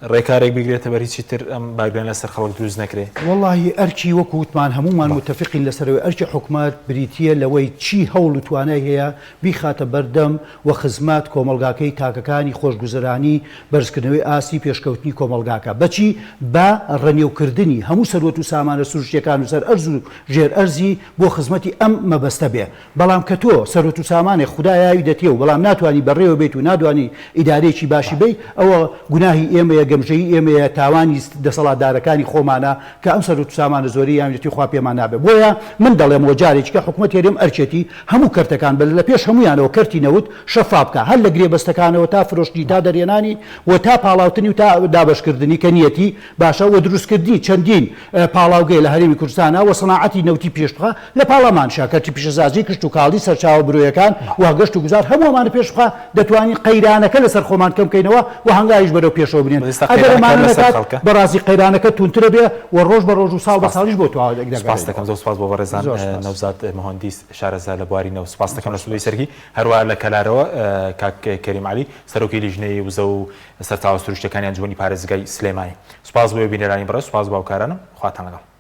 ڕێکارێک بگرێتە بەریچی تر ئەم باگران لەسەر خەڵک دروست نەکرێ. واللهی ئەرچی وەکو وتمان هەمومان متفقین لەسەرەوەی ئەرچی حکوومەت بریتە لەوەی چی هەوڵ و توانای هەیە بیخاتە بەردەم و خزمات کۆمەلگاکەی تاکەکانی خۆشگوزەرانی بەرزکردنەوەی ئاسی پێشکەوتنی کۆمەلگاکە بەچی بە ڕێنێوکردنی هەموو سەروەت و سامانە سروشتیەکان و سەر ئەرز و ژێر ئەرزی بۆ خزمەتی ئەم مەبەستە بێ بەڵام کە تۆ سەروەت و سامانێک خوددایاوی دەتێ و بەڵام ناتوانانی بەڕێوە بێت و نادوانی ئیدارێکی باشی بێ ئەوە گوناهی ئێمەیە گەمژەی ئێمەیە تاوانی دەسەڵاتدارەکانی خۆمانە کە ئەم سەروەت و سامانە زۆری یانێتی خوا پێمان نابێ بۆیە من دەڵێم وە جارێککە حکوومەت هێرێم ئەرچێتی هەموو کەرتەکان بە لە پێش هەمویانەوە کەرتی نەوت شەفاف بکە هەر لە گرێبەستەکانەوە تا فرۆشتی تا دەرێنانی و تا پاڵاوتنی و تا دابشکردنی کە نیەتی باشە و دروستکردنی چەندین پاڵاوگەی لە هەرێمی کوردستانە و سەناعەتی نەوتی پێشبخە لە پاڵەمان شاکەتی پیشەسازی کشت و کاڵی سەرچاوە برۆیەکان و گەشت و گوزار هەمووەمانە پێشبخە دەتوانین قەیرانەکە لەسەر خۆمان کەم بکەینەوە و هەنگاویش بەرەو پێشەوە بنێن بەڕاستی قەیرانەکە تونترە بێ و ڕۆژ بە ڕۆژ و ساڵ بە ساڵیش بۆ سپاس دەکەم زۆر سپاس بۆ بەڕێزان نەوزاد مهندس شارەزا لە بوارینەوە سپاس دەکەم لە سودەی سەرکی هەروە لە کەلارەوە کاک کەریم عەلی سەرۆکی لیژنەی وزە و سەرچاوە سروشتەکانی ئەنجومەنی پارێزگای سلێمانی سپاس بۆ بینەرانی بەڕێز سپاس بۆ هاوکارانم خواتان لەگەڵ